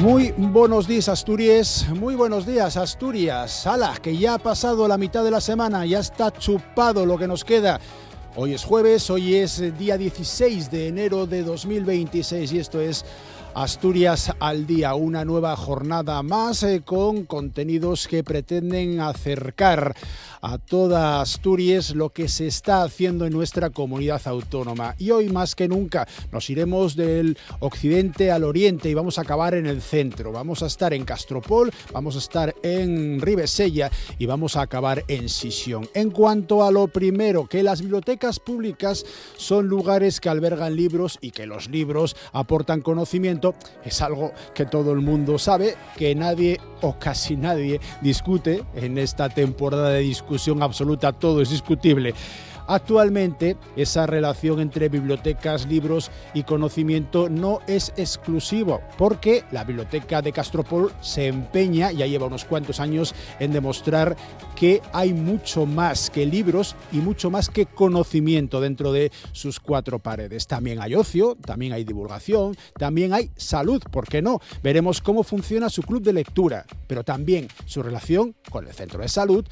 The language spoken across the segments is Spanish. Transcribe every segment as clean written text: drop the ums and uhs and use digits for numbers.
Muy buenos días, Asturias. Muy buenos días, Asturias. ¡Hala! Que ya ha pasado la mitad de la semana, ya está chupado lo que nos queda. Hoy es jueves, hoy es día 16 de enero de 2026 y esto es Asturias al día, una nueva jornada más con contenidos que pretenden acercar a toda Asturias lo que se está haciendo en nuestra comunidad autónoma. Y hoy más que nunca nos iremos del occidente al oriente y vamos a acabar en el centro. Vamos a estar en Castropol, vamos a estar en Ribesella y vamos a acabar en Sisión. En cuanto a lo primero, que las bibliotecas públicas son lugares que albergan libros y que los libros aportan conocimiento, es algo que todo el mundo sabe, que nadie o casi nadie discute en esta temporada de discusión absoluta, todo es discutible. Actualmente, esa relación entre bibliotecas, libros y conocimiento no es exclusivo, porque la Biblioteca de Castropol se empeña, ya lleva unos cuantos años, en demostrar que hay mucho más que libros y mucho más que conocimiento dentro de sus cuatro paredes. También hay ocio, también hay divulgación, también hay salud, ¿por qué no? Veremos cómo funciona su club de lectura, pero también su relación con el centro de salud,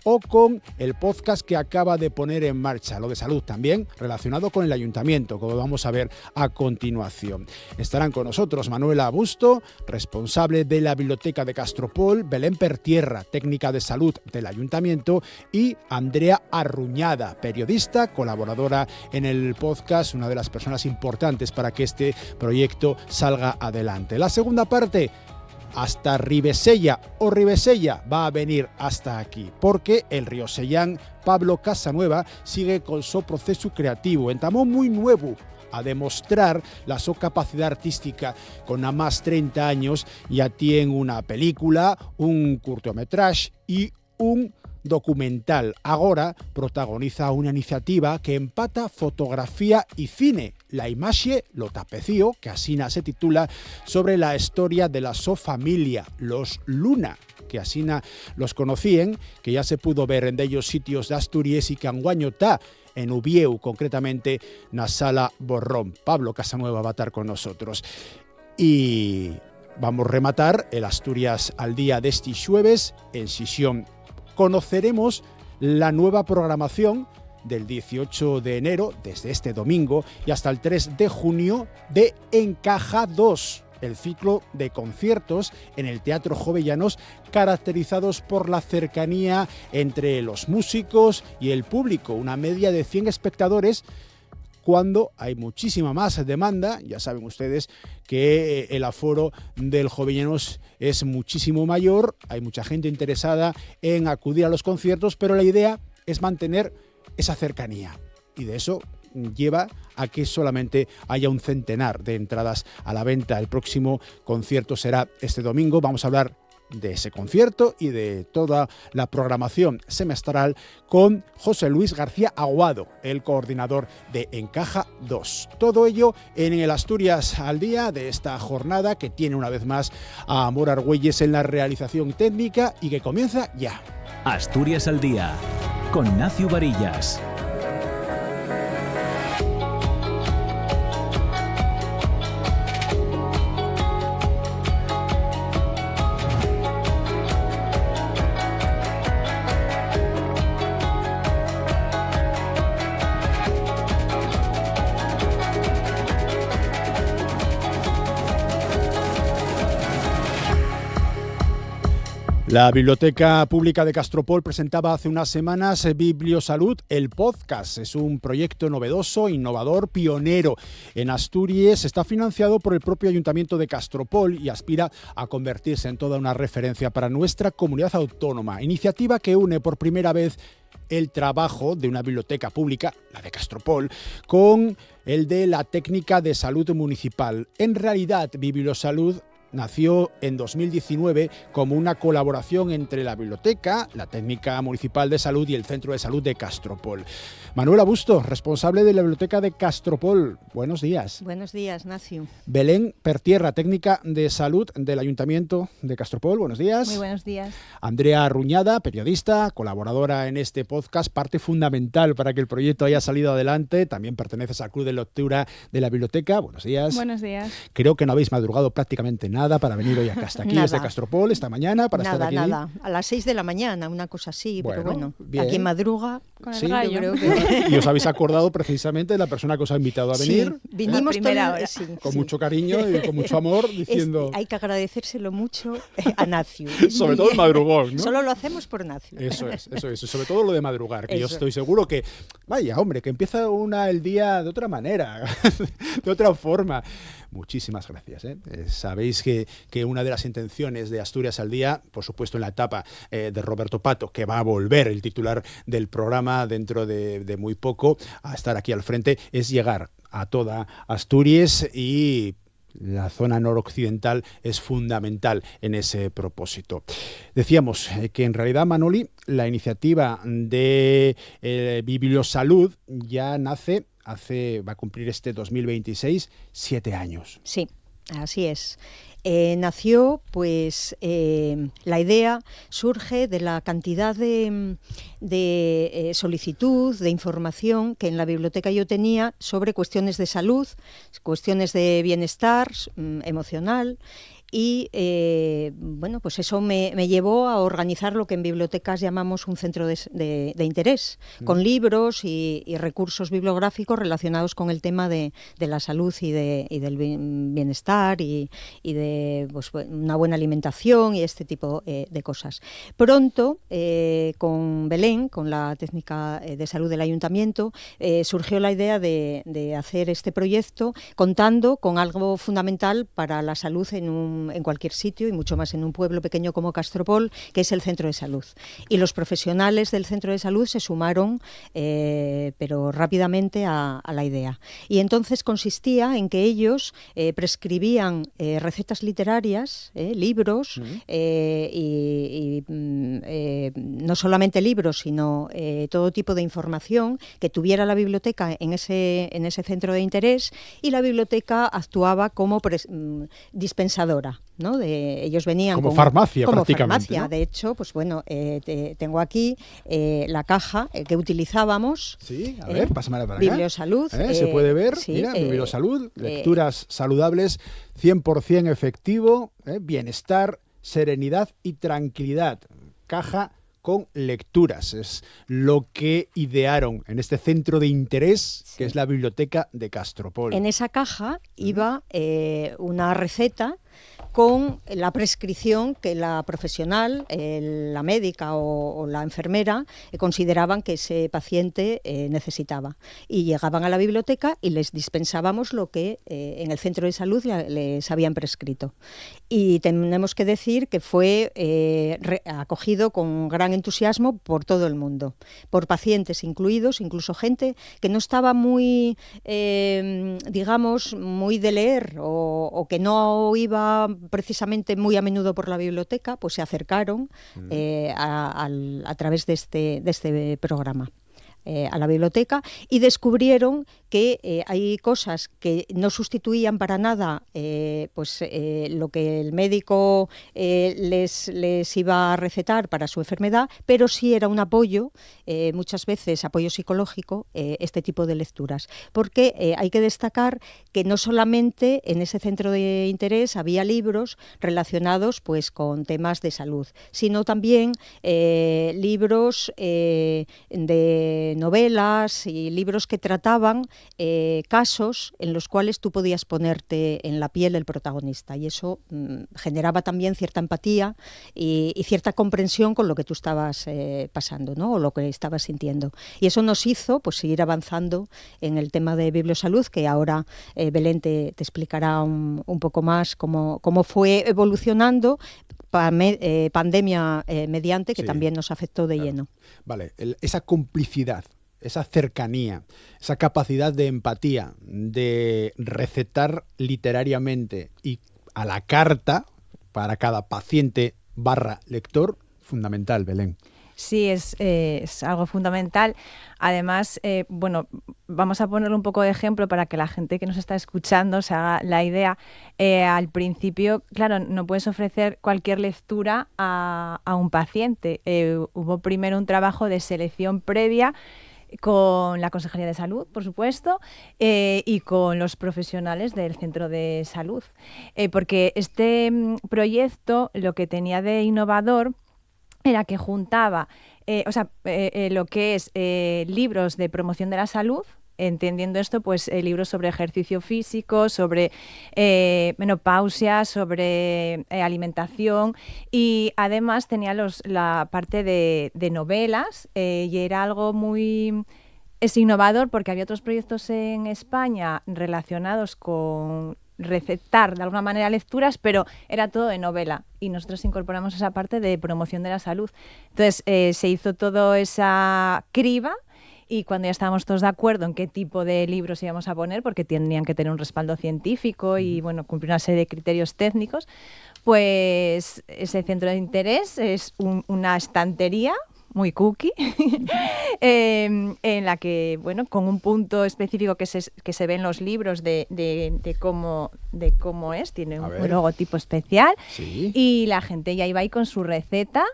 o con el podcast que acaba de poner en marcha, lo de salud también, relacionado con el ayuntamiento, como vamos a ver a continuación. Estarán con nosotros Manuela Busto, responsable de la Biblioteca de Castropol, Belén Pertierra, técnica de salud del ayuntamiento, y Andrea Arruñada, periodista, colaboradora en el podcast, una de las personas importantes para que este proyecto salga adelante. La segunda parte, hasta Ribesella o Ribesella va a venir hasta aquí, porque el riosellán Pablo Casanueva sigue con su proceso creativo, entamó muy nuevo a demostrar la su capacidad artística con a más 30 años, ya tiene una película, un cortometraje y un documental. Ahora protagoniza una iniciativa que empata fotografía y cine. La imaxe lo tapecío, que así se titula, sobre la historia de la so familia, los Luna, que así los conocían, que ya se pudo ver en ellos sitios de Asturias y que anguaño está en Ubieu, concretamente na Sala Borrón. Pablo Casanueva va a estar con nosotros. Y vamos a rematar el Asturias al día de este jueves en Sisión. Conoceremos la nueva programación del 18 de enero, desde este domingo y hasta el 3 de junio, de Encaja 2, el ciclo de conciertos en el Teatro Jovellanos, caracterizados por la cercanía entre los músicos y el público, una media de 100 espectadores, cuando hay muchísima más demanda. Ya saben ustedes que el aforo del Jovellanos es muchísimo mayor, hay mucha gente interesada en acudir a los conciertos, pero la idea es mantener esa cercanía, y de eso lleva a que solamente haya un centenar de entradas a la venta. El próximo concierto será este domingo. Vamos a hablar de ese concierto y de toda la programación semestral con José Luis García Aguado, el coordinador de Encaja 2. Todo ello en el Asturias al día de esta jornada, que tiene una vez más a Amor Argüelles en la realización técnica y que comienza ya. Asturias al día con Nacio Varillas. La Biblioteca Pública de Castropol presentaba hace unas semanas Bibliosalud, el podcast. Es un proyecto novedoso, innovador, pionero en Asturias. Está financiado por el propio Ayuntamiento de Castropol y aspira a convertirse en toda una referencia para nuestra comunidad autónoma. Iniciativa que une por primera vez el trabajo de una biblioteca pública, la de Castropol, con el de la técnica de salud municipal. En realidad, Bibliosalud nació en 2019 como una colaboración entre la biblioteca, la técnica municipal de salud y el centro de salud de Castropol. Manuela Busto, responsable de la biblioteca de Castropol. Buenos días. Buenos días, Nacio. Belén Pertierra, técnica de salud del Ayuntamiento de Castropol. Buenos días. Muy buenos días. Andrea Arruñada, periodista, colaboradora en este podcast, parte fundamental para que el proyecto haya salido adelante. También perteneces al club de lectura de la biblioteca. Buenos días. Buenos días. Creo que no habéis madrugado prácticamente nada nada para venir hoy acá. Hasta aquí desde Castropol esta mañana para estar aquí. Nada, a las 6 de la mañana, una cosa así, pero bueno, bien. aquí en madruga con el gallo. Yo creo que... Y os habéis acordado precisamente de la persona que os ha invitado a venir. Sí, vinimos con mucho cariño y con mucho amor, diciendo... hay que agradecérselo mucho a Nacio. Sobre todo el madrugón, ¿no? Solo lo hacemos por Nacio. Eso es. Y sobre todo lo de madrugar, que yo estoy seguro que, vaya, hombre, que empieza el día de otra manera, de otra forma. Muchísimas gracias. Sabéis que una de las intenciones de Asturias al Día, por supuesto en la etapa de Roberto Pato, que va a volver el titular del programa dentro de muy poco a estar aquí al frente, es llegar a toda Asturias, y la zona noroccidental es fundamental en ese propósito. Decíamos que en realidad, Manoli, la iniciativa de Bibliosalud ya nace va a cumplir este 2026 7 años. Sí, así es. Nació, pues, la idea surge de la cantidad de solicitud, de información que en la biblioteca yo tenía sobre cuestiones de salud, cuestiones de bienestar emocional. Y bueno, pues eso me llevó a organizar lo que en bibliotecas llamamos un centro de interés, con libros y recursos bibliográficos relacionados con el tema de la salud y del bienestar y de pues, una buena alimentación y este tipo de cosas. Pronto, con Belén, con la técnica de salud del ayuntamiento, surgió la idea de hacer este proyecto contando con algo fundamental para la salud en cualquier sitio, y mucho más en un pueblo pequeño como Castropol, que es el centro de salud. Y los profesionales del centro de salud se sumaron, pero rápidamente, a la idea. Y entonces consistía en que ellos prescribían recetas literarias, libros, y no solamente libros, sino todo tipo de información que tuviera la biblioteca en ese centro de interés, y la biblioteca actuaba como dispensadora, ¿no? Ellos venían como farmacia, como prácticamente, farmacia, ¿no? De hecho, pues bueno, tengo aquí la caja que utilizábamos. Sí, a ver, pásamela para acá. Bibliosalud. Se puede ver, sí, mira, Bibliosalud, lecturas saludables, 100% efectivo, bienestar, serenidad y tranquilidad. Caja con lecturas, es lo que idearon en este centro de interés, que es la biblioteca de Castropol. En esa caja iba una receta con la prescripción que la profesional, la médica o la enfermera consideraban que ese paciente necesitaba. Y llegaban a la biblioteca y les dispensábamos lo que en el centro de salud les habían prescrito. Y tenemos que decir que fue acogido con gran entusiasmo por todo el mundo, por pacientes incluidos, incluso gente que no estaba muy, digamos, muy de leer o que no iba precisamente muy a menudo por la biblioteca, pues se acercaron a través de este programa a la biblioteca, y descubrieron que hay cosas que no sustituían para nada lo que el médico les iba a recetar para su enfermedad, pero sí era un apoyo, muchas veces apoyo psicológico, este tipo de lecturas. Porque hay que destacar que no solamente en ese centro de interés había libros relacionados pues con temas de salud, sino también libros de novelas y libros que trataban casos en los cuales tú podías ponerte en la piel del protagonista, y eso generaba también cierta empatía y cierta comprensión con lo que tú estabas pasando, ¿no? O lo que estabas sintiendo. Y eso nos hizo pues seguir avanzando en el tema de Bibliosalud, que ahora Belén te explicará un poco más cómo fue evolucionando, pandemia mediante, que también nos afectó de lleno. Vale, esa complicidad, esa cercanía, esa capacidad de empatía, de recetar literariamente y a la carta para cada paciente / lector, fundamental, Belén. Sí, es algo fundamental. Además, bueno, vamos a poner un poco de ejemplo para que la gente que nos está escuchando se haga la idea. Al principio, claro, no puedes ofrecer cualquier lectura a un paciente. Hubo primero un trabajo de selección previa con la Consejería de Salud, por supuesto, y con los profesionales del centro de salud. Porque este proyecto lo que tenía de innovador era que juntaba lo que es libros de promoción de la salud, entendiendo esto, pues libros sobre ejercicio físico, sobre menopausia, sobre alimentación, y además tenía la parte de novelas, y era algo es innovador porque había otros proyectos en España relacionados con recetar de alguna manera lecturas, pero era todo de novela, y nosotros incorporamos esa parte de promoción de la salud. Entonces se hizo toda esa criba, y cuando ya estábamos todos de acuerdo en qué tipo de libros íbamos a poner, porque tendrían que tener un respaldo científico y cumplir una serie de criterios técnicos, pues ese centro de interés es una estantería muy cookie, en la que, con un punto específico que se ve en los libros de cómo es, tiene un logotipo especial, sí. Y la gente ya iba ahí con su receta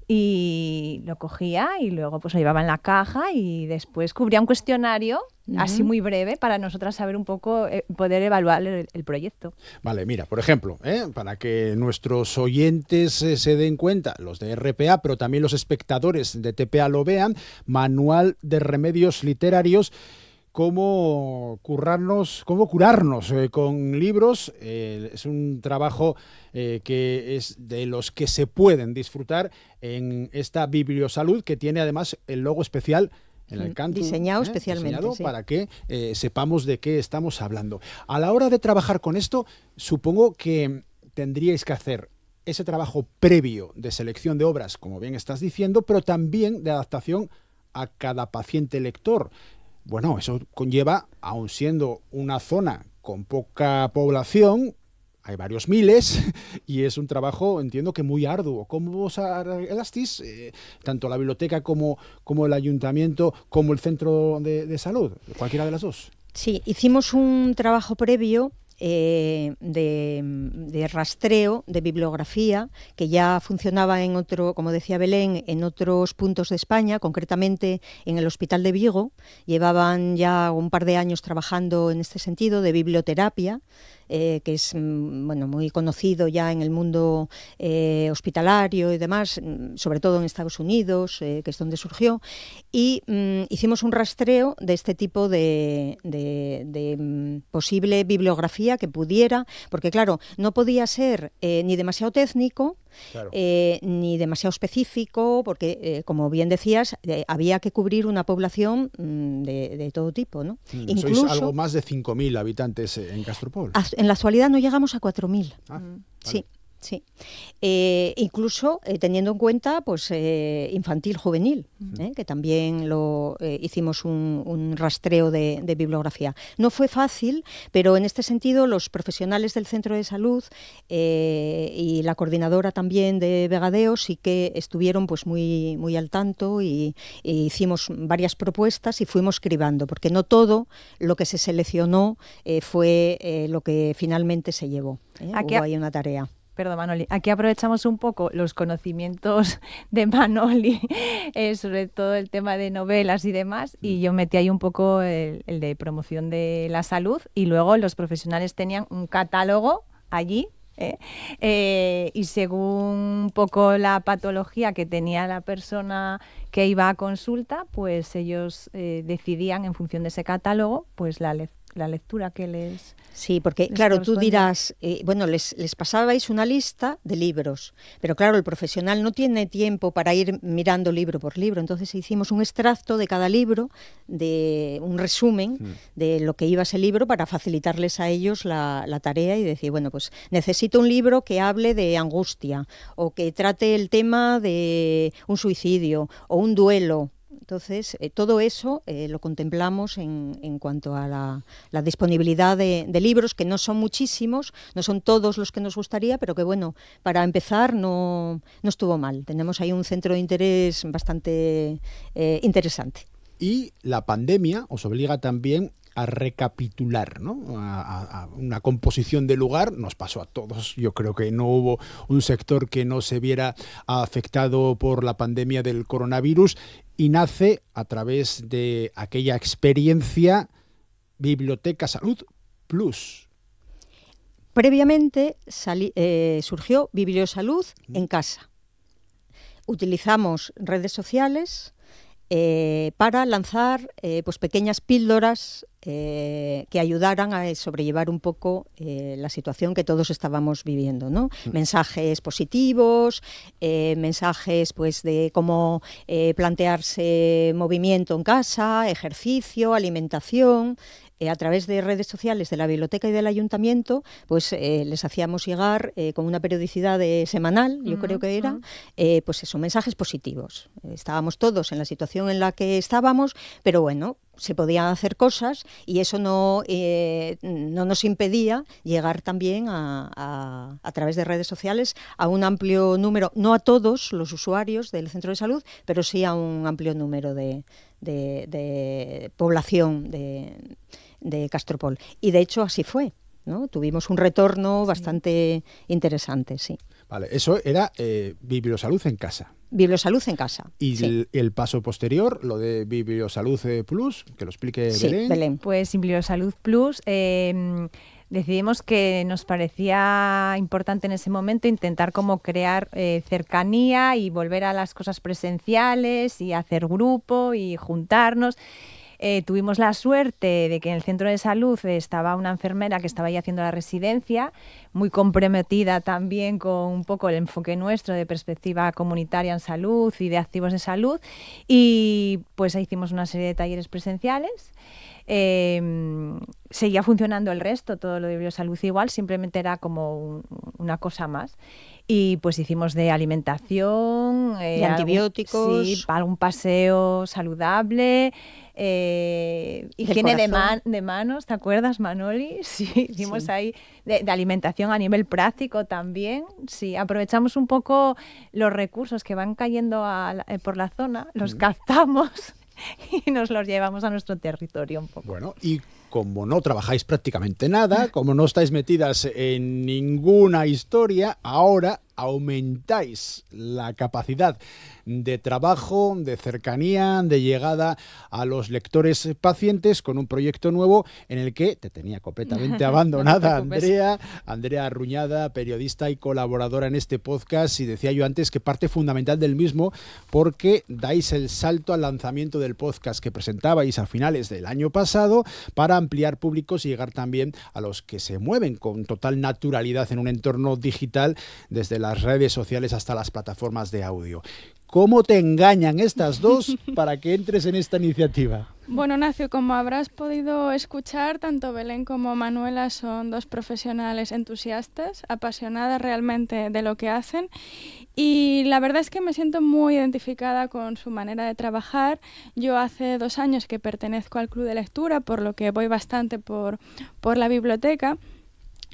y lo cogía y luego pues lo llevaba en la caja, y después cubría un cuestionario así muy breve para nosotras saber un poco, poder evaluar el proyecto. Vale, mira, por ejemplo, para que nuestros oyentes se den cuenta, los de RPA, pero también los espectadores de TPA lo vean, Manual de Remedios Literarios, cómo curarnos con libros. Es un trabajo que es de los que se pueden disfrutar en esta Bibliosalud, que tiene además el logo especial en el canto, diseñado especialmente, sí, para que sepamos de qué estamos hablando. A la hora de trabajar con esto, supongo que tendríais que hacer ese trabajo previo de selección de obras, como bien estás diciendo, pero también de adaptación a cada paciente lector. Bueno, eso conlleva, aun siendo una zona con poca población, hay varios miles, y es un trabajo, entiendo que muy arduo. ¿Cómo vos arreglasteis tanto la biblioteca como el ayuntamiento, como el centro de salud? Cualquiera de las dos. Sí, hicimos un trabajo previo de rastreo, de bibliografía, que ya funcionaba como decía Belén, en otros puntos de España, concretamente en el Hospital de Vigo. Llevaban ya un par de años trabajando en este sentido, de biblioterapia, que es muy conocido ya en el mundo hospitalario y demás, sobre todo en Estados Unidos, que es donde surgió, y hicimos un rastreo de este tipo de posible bibliografía que pudiera, porque claro, no podía ser ni demasiado técnico, claro, ni demasiado específico, porque, como bien decías, había que cubrir una población de todo tipo, ¿no? Incluso, sois algo más de 5.000 habitantes en Castropol. En la actualidad no llegamos a 4.000. Vale. Sí. Sí, incluso teniendo en cuenta pues infantil juvenil, que también hicimos un rastreo de bibliografía. No fue fácil, pero en este sentido los profesionales del centro de salud y la coordinadora también de Vegadeo sí que estuvieron pues muy, muy al tanto, y hicimos varias propuestas y fuimos cribando, porque no todo lo que se seleccionó fue lo que finalmente se llevó. Hubo ahí una tarea. Perdón, Manoli, aquí aprovechamos un poco los conocimientos de Manoli, sobre todo el tema de novelas y demás, y yo metí ahí un poco el de promoción de la salud, y luego los profesionales tenían un catálogo allí, y según un poco la patología que tenía la persona que iba a consulta, pues ellos decidían en función de ese catálogo pues la lectura que les... Sí, porque claro, tú dirás, les pasabais una lista de libros, pero claro, el profesional no tiene tiempo para ir mirando libro por libro, entonces hicimos un extracto de cada libro, de un resumen de lo que iba ese libro, para facilitarles a ellos la tarea y decir, bueno, pues necesito un libro que hable de angustia, o que trate el tema de un suicidio o un duelo. Entonces, todo eso lo contemplamos en cuanto a la disponibilidad de libros, que no son muchísimos, no son todos los que nos gustaría, pero que bueno, para empezar no estuvo mal. Tenemos ahí un centro de interés bastante interesante. Y la pandemia os obliga también a recapitular, ¿no? A una composición de lugar. Nos pasó a todos. Yo creo que no hubo un sector que no se viera afectado por la pandemia del coronavirus, y nace a través de aquella experiencia Biblioteca Salud Plus. Previamente surgió Bibliosalud en casa. Utilizamos redes sociales para lanzar pues pequeñas píldoras que ayudaran a sobrellevar un poco la situación que todos estábamos viviendo, ¿no? Mensajes positivos, mensajes pues de cómo plantearse movimiento en casa, ejercicio, alimentación. A través de redes sociales de la biblioteca y del ayuntamiento, pues les hacíamos llegar con una periodicidad semanal, yo creo que era, pues eso, mensajes positivos. Estábamos todos en la situación en la que estábamos, pero bueno, se podían hacer cosas y eso no nos impedía llegar también a través de redes sociales a un amplio número, no a todos los usuarios del centro de salud, pero sí a un amplio número de población de Castropol. Y de hecho así fue, ¿no? Tuvimos un retorno bastante interesante, sí. Vale, eso era Bibliosalud en casa. Bibliosalud en casa. Y sí. el paso posterior, lo de Bibliosalud Plus, que lo explique Belén. Pues Bibliosalud Plus, decidimos que nos parecía importante en ese momento intentar como crear cercanía y volver a las cosas presenciales y hacer grupo y juntarnos. Tuvimos la suerte de que en el centro de salud estaba una enfermera que estaba ahí haciendo la residencia, muy comprometida también con un poco el enfoque nuestro de perspectiva comunitaria en salud y de activos de salud, y pues ahí hicimos una serie de talleres presenciales. Seguía funcionando el resto, todo lo de Bibliosalud igual, simplemente era como una cosa más. Y pues hicimos de alimentación, de antibióticos, algún paseo saludable, higiene de manos, ¿te acuerdas, Manoli? Sí, hicimos ahí de alimentación a nivel práctico también. Sí, aprovechamos un poco los recursos que van cayendo por la zona, los captamos y nos los llevamos a nuestro territorio un poco. Bueno, y como no trabajáis prácticamente nada, como no estáis metidas en ninguna historia, ahora aumentáis la capacidad de trabajo, de cercanía, de llegada a los lectores pacientes con un proyecto nuevo en el que te tenía completamente abandonada Andrea Arruñada, periodista y colaboradora en este podcast, y decía yo antes que parte fundamental del mismo porque dais el salto al lanzamiento del podcast que presentabais a finales del año pasado para ampliar públicos y llegar también a los que se mueven con total naturalidad en un entorno digital, desde las redes sociales hasta las plataformas de audio. ¿Cómo te engañan estas dos para que entres en esta iniciativa? Bueno, Nacio, como habrás podido escuchar, tanto Belén como Manuela son dos profesionales entusiastas, apasionadas realmente de lo que hacen, y la verdad es que me siento muy identificada con su manera de trabajar. Yo hace 2 años que pertenezco al club de lectura, por lo que voy bastante por la biblioteca.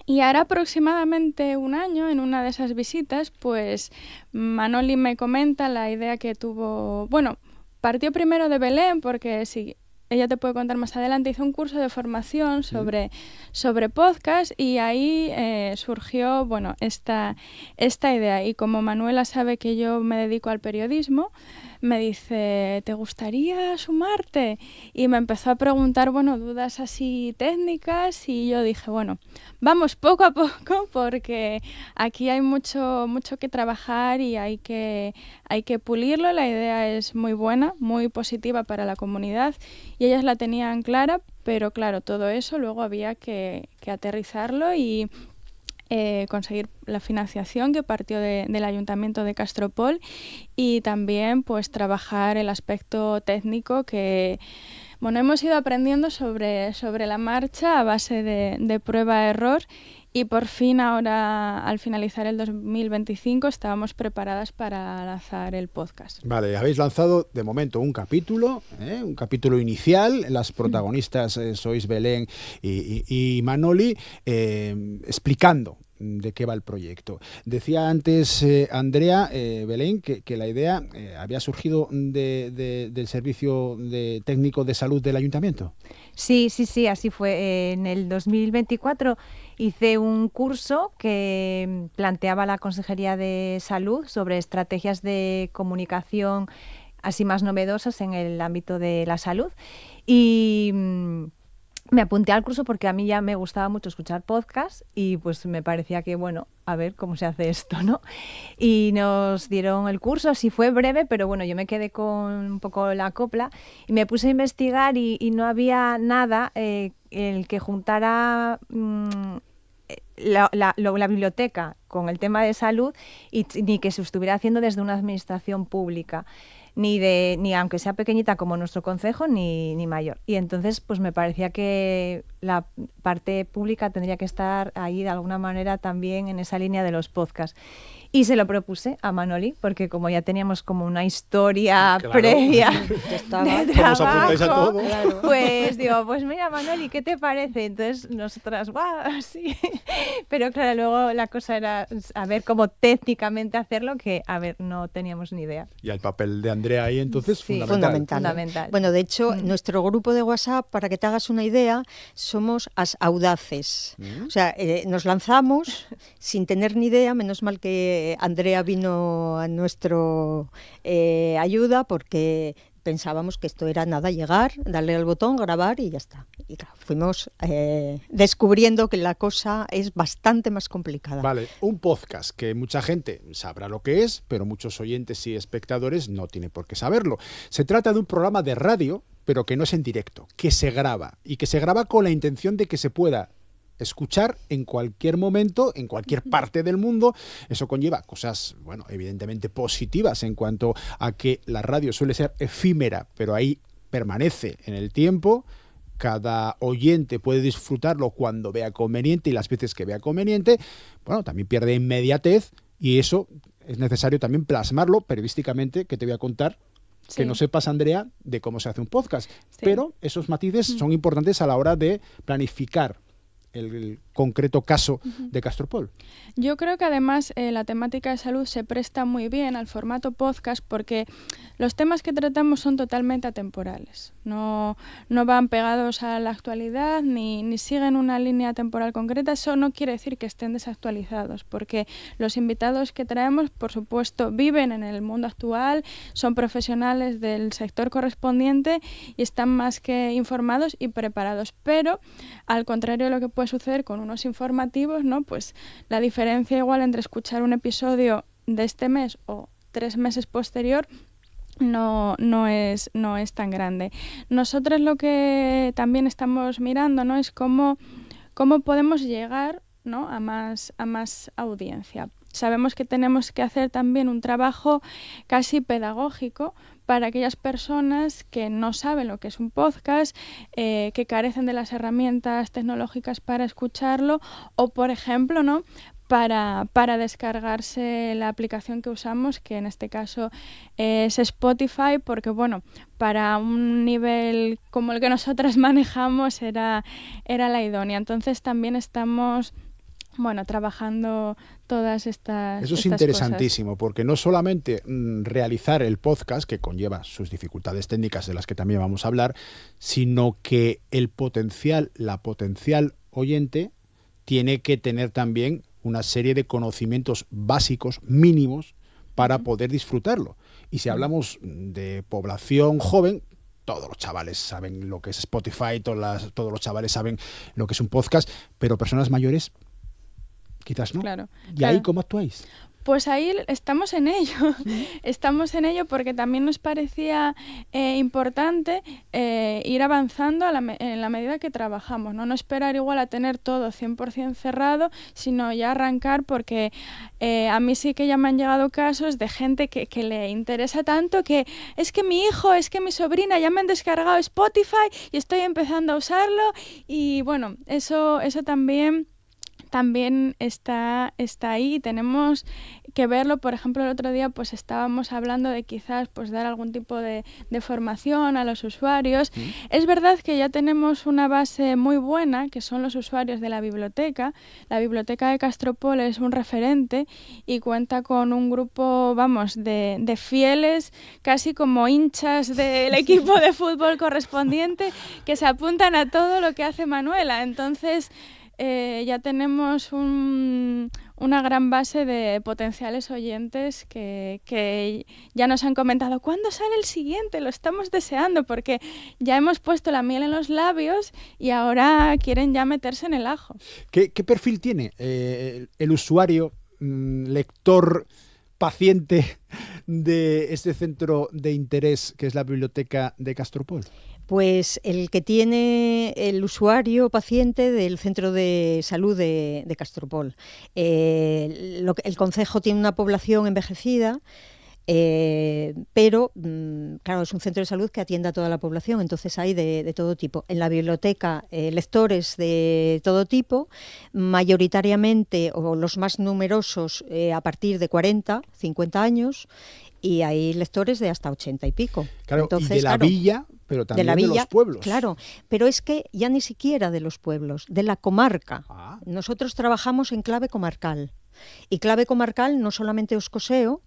Y ahora aproximadamente 1 año, en una de esas visitas, pues Manoli me comenta la idea que tuvo. Bueno, partió primero de Belén, porque sí, ella te puede contar más adelante, hizo un curso de formación sobre podcast, y ahí surgió esta idea. Y como Manuela sabe que yo me dedico al periodismo, me dice, ¿te gustaría sumarte? Y me empezó a preguntar, dudas así técnicas, y yo dije, vamos poco a poco, porque aquí hay mucho que trabajar y hay que pulirlo. La idea es muy buena, muy positiva para la comunidad, y ellas la tenían clara, pero claro, todo eso luego había que aterrizarlo y conseguir la financiación que partió del Ayuntamiento de Castropol, y también pues trabajar el aspecto técnico que hemos ido aprendiendo sobre la marcha a base de prueba-error, y por fin ahora, al finalizar el 2025, estábamos preparadas para lanzar el podcast. Vale, habéis lanzado de momento un capítulo inicial. Las protagonistas sois Belén y Manoli, explicando de qué va el proyecto. Decía antes Andrea, Belén, que la idea había surgido del servicio técnico de salud del ayuntamiento. Sí, así fue. En el 2024 hice un curso que planteaba la Consejería de Salud sobre estrategias de comunicación así más novedosas en el ámbito de la salud y me apunté al curso porque a mí ya me gustaba mucho escuchar podcasts y pues me parecía que, bueno, a ver cómo se hace esto, ¿no? Y nos dieron el curso, así fue breve, pero bueno, yo me quedé con un poco la copla y me puse a investigar y no había nada el que juntara la biblioteca con el tema de salud y ni que se estuviera haciendo desde una administración pública. Ni aunque sea pequeñita como nuestro concejo, ni mayor. Y entonces pues me parecía que la parte pública tendría que estar ahí de alguna manera también en esa línea de los podcasts. Y se lo propuse a Manoli, porque como ya teníamos como una historia previa de trabajo, pues digo, pues mira Manoli, ¿qué te parece? Entonces nosotras, ¡guau! Sí. Pero claro, luego la cosa era a ver cómo técnicamente hacerlo, que a ver, no teníamos ni idea. Y el papel de Andrea ahí entonces sí, fundamental. Bueno, de hecho, nuestro grupo de WhatsApp, para que te hagas una idea, somos audaces. O sea, nos lanzamos sin tener ni idea, menos mal que Andrea vino a nuestro ayuda porque pensábamos que esto era nada, llegar, darle al botón, grabar y ya está. Y claro, fuimos descubriendo que la cosa es bastante más complicada. Vale, un podcast que mucha gente sabrá lo que es, pero muchos oyentes y espectadores no tienen por qué saberlo. Se trata de un programa de radio, pero que no es en directo, que se graba y que se graba con la intención de que se pueda escuchar en cualquier momento, en cualquier parte del mundo. Eso conlleva cosas, bueno, evidentemente positivas en cuanto a que la radio suele ser efímera, pero ahí permanece en el tiempo. Cada oyente puede disfrutarlo cuando vea conveniente y las veces que vea conveniente. Bueno, también pierde inmediatez y eso es necesario también plasmarlo periodísticamente, que te voy a contar. Sí. Que no sepas, Andrea, de cómo se hace un podcast. Sí. Pero esos matices son importantes a la hora de planificar el concreto caso de Castropol. Yo creo que además la temática de salud se presta muy bien al formato podcast porque los temas que tratamos son totalmente atemporales. No van pegados a la actualidad ni siguen una línea temporal concreta. Eso no quiere decir que estén desactualizados, porque los invitados que traemos, por supuesto, viven en el mundo actual, son profesionales del sector correspondiente y están más que informados y preparados. Pero, al contrario de lo que puede suceder con unos informativos, ¿no? Pues la diferencia igual entre escuchar un episodio de este mes o 3 meses posterior no es tan grande. Nosotros lo que también estamos mirando, ¿no? Es cómo podemos llegar, ¿no? a más audiencia. Sabemos que tenemos que hacer también un trabajo casi pedagógico para aquellas personas que no saben lo que es un podcast, que carecen de las herramientas tecnológicas para escucharlo o, por ejemplo, ¿no? para descargarse la aplicación que usamos, que en este caso es Spotify, porque bueno, para un nivel como el que nosotras manejamos era la idónea. Entonces también estamos trabajando todas estas Eso es interesantísimo, cosas. Porque no solamente realizar el podcast, que conlleva sus dificultades técnicas de las que también vamos a hablar, sino que la potencial oyente tiene que tener también una serie de conocimientos básicos mínimos para poder disfrutarlo. Y si hablamos de población joven, todos los chavales saben lo que es Spotify, todos los chavales saben lo que es un podcast, pero personas mayores quizás no. Claro. ¿Y ahí cómo actuáis? Pues ahí estamos en ello. Estamos en ello porque también nos parecía importante ir avanzando en la medida que trabajamos, ¿no? No esperar igual a tener todo 100% cerrado, sino ya arrancar, porque a mí sí que ya me han llegado casos de gente que le interesa tanto que es que mi hijo, es que mi sobrina ya me han descargado Spotify y estoy empezando a usarlo y bueno, eso también está ahí. Tenemos que verlo. Por ejemplo, el otro día pues estábamos hablando de quizás pues dar algún tipo de formación a los usuarios. Es verdad que ya tenemos una base muy buena, que son los usuarios de la biblioteca. La biblioteca de Castropol es un referente y cuenta con un grupo, vamos, de fieles, casi como hinchas del equipo de fútbol correspondiente, que se apuntan a todo lo que hace Manuela. Entonces, ya tenemos una gran base de potenciales oyentes que ya nos han comentado ¿cuándo sale el siguiente? Lo estamos deseando, porque ya hemos puesto la miel en los labios y ahora quieren ya meterse en el ajo. ¿Qué perfil tiene el usuario, lector, paciente de este centro de interés que es la biblioteca de Castropol? Pues el que tiene el usuario paciente del centro de salud de Castropol. El concejo tiene una población envejecida, pero claro, es un centro de salud que atiende a toda la población, entonces hay de todo tipo. En la biblioteca, lectores de todo tipo, mayoritariamente o los más numerosos a partir de 40, 50 años, y hay lectores de hasta 80 y pico. Claro, entonces, y de la villa, pero también de los pueblos. Claro, pero es que ya ni siquiera de los pueblos, de la comarca. Ah. Nosotros trabajamos en clave comarcal. Y clave comarcal no solamente Oscoseo,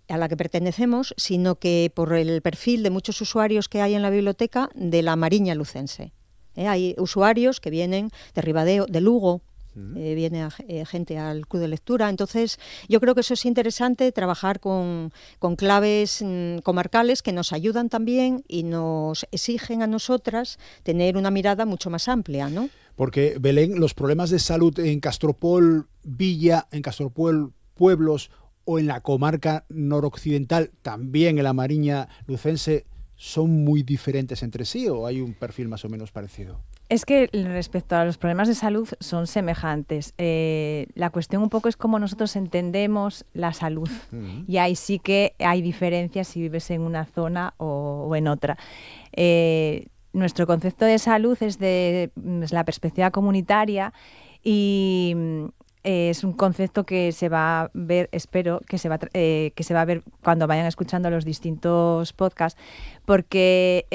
a la que pertenecemos, sino que por el perfil de muchos usuarios que hay en la biblioteca de la Mariña lucense. Hay usuarios que vienen de Ribadeo, de Lugo, viene gente al club de lectura. Entonces yo creo que eso es interesante, trabajar con claves comarcales que nos ayudan también y nos exigen a nosotras tener una mirada mucho más amplia, ¿no? Porque, Belén, los problemas de salud en Castropol Villa, en Castropol Pueblos o en la comarca noroccidental, también en la Mariña lucense, ¿son muy diferentes entre sí o hay un perfil más o menos parecido? Es que respecto a los problemas de salud son semejantes. La cuestión un poco es cómo nosotros entendemos la salud. Y ahí sí que hay diferencias si vives en una zona o en otra. Nuestro concepto de salud es la perspectiva comunitaria y es un concepto que se va a ver, espero que se va a ver cuando vayan escuchando los distintos podcasts, porque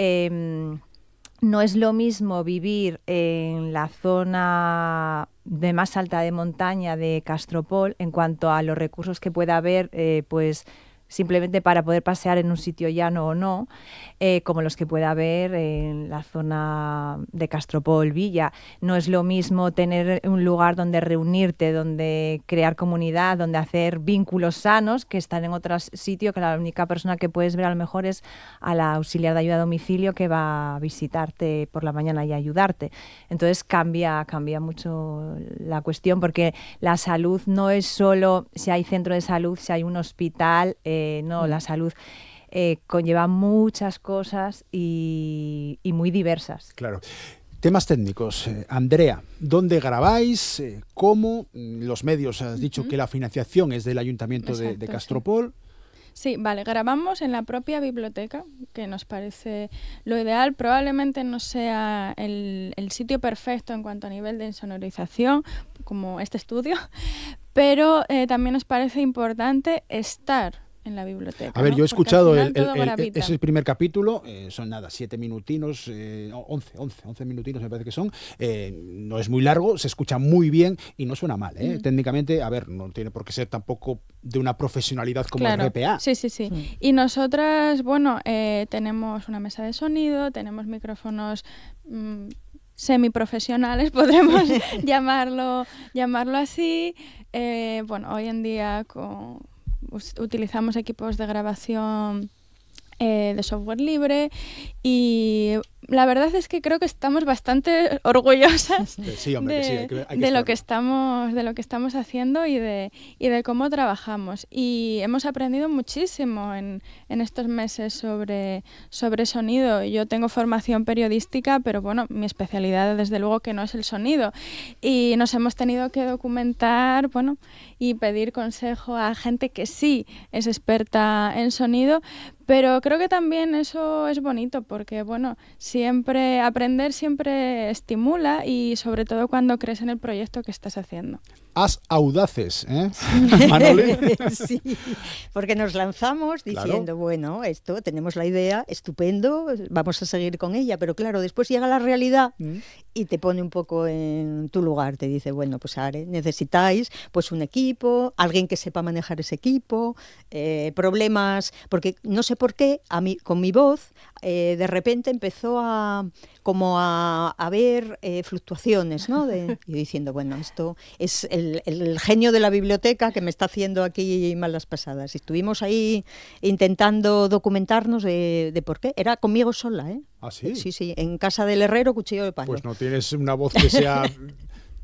no es lo mismo vivir en la zona de más alta de montaña de Castropol en cuanto a los recursos que pueda haber, pues simplemente para poder pasear en un sitio llano o no, como los que pueda haber en la zona de Castropol Villa. No es lo mismo tener un lugar donde reunirte, donde crear comunidad, donde hacer vínculos sanos, que estar en otro sitio que la única persona que puedes ver a lo mejor es a la auxiliar de ayuda a domicilio que va a visitarte por la mañana y a ayudarte. Entonces cambia mucho la cuestión, porque la salud no es solo si hay centro de salud, si hay un hospital, no, la salud conlleva muchas cosas y muy diversas. Claro. Temas técnicos. Andrea, ¿dónde grabáis? ¿Cómo? Los medios, has dicho que la financiación es del Ayuntamiento de Castropol. Sí, vale, grabamos en la propia biblioteca, que nos parece lo ideal. Probablemente no sea el sitio perfecto en cuanto a nivel de insonorización, como este estudio, pero también nos parece importante estar en la biblioteca. A ver, ¿no? yo he escuchado es el primer capítulo, son 7 minutinos, 11 minutinos me parece que son, no es muy largo, se escucha muy bien y no suena mal, técnicamente, a ver, no tiene por qué ser tampoco de una profesionalidad como el RPA. Sí. Y nosotras, bueno, tenemos una mesa de sonido, tenemos micrófonos semiprofesionales, podremos llamarlo así. Bueno, hoy en día utilizamos equipos de grabación de software libre y la verdad es que creo que estamos bastante orgullosas de lo que estamos haciendo y de cómo trabajamos, y hemos aprendido muchísimo en estos meses sobre sonido. Yo tengo formación periodística, pero bueno, mi especialidad desde luego que no es el sonido, y nos hemos tenido que documentar, bueno, y pedir consejo a gente que sí es experta en sonido. Pero creo que también eso es bonito, porque bueno, aprender siempre estimula, y sobre todo cuando crees en el proyecto que estás haciendo. as audaces, ¿eh? Manoli. Sí, porque nos lanzamos diciendo, Claro. bueno, esto, tenemos la idea, estupendo, vamos a seguir con ella, pero claro, después llega la realidad y te pone un poco en tu lugar, te dice, bueno, pues ahora necesitáis pues un equipo, alguien que sepa manejar ese equipo, problemas, porque no sé por qué, a mí, con mi voz, de repente empezó a haber fluctuaciones, ¿no? Y diciendo, bueno, esto es el genio de la biblioteca que me está haciendo aquí malas pasadas. Y estuvimos ahí intentando documentarnos de por qué. Era conmigo sola, ¿eh? ¿Ah, sí? Sí, en casa del herrero, cuchillo de palo. Pues no tienes una voz que sea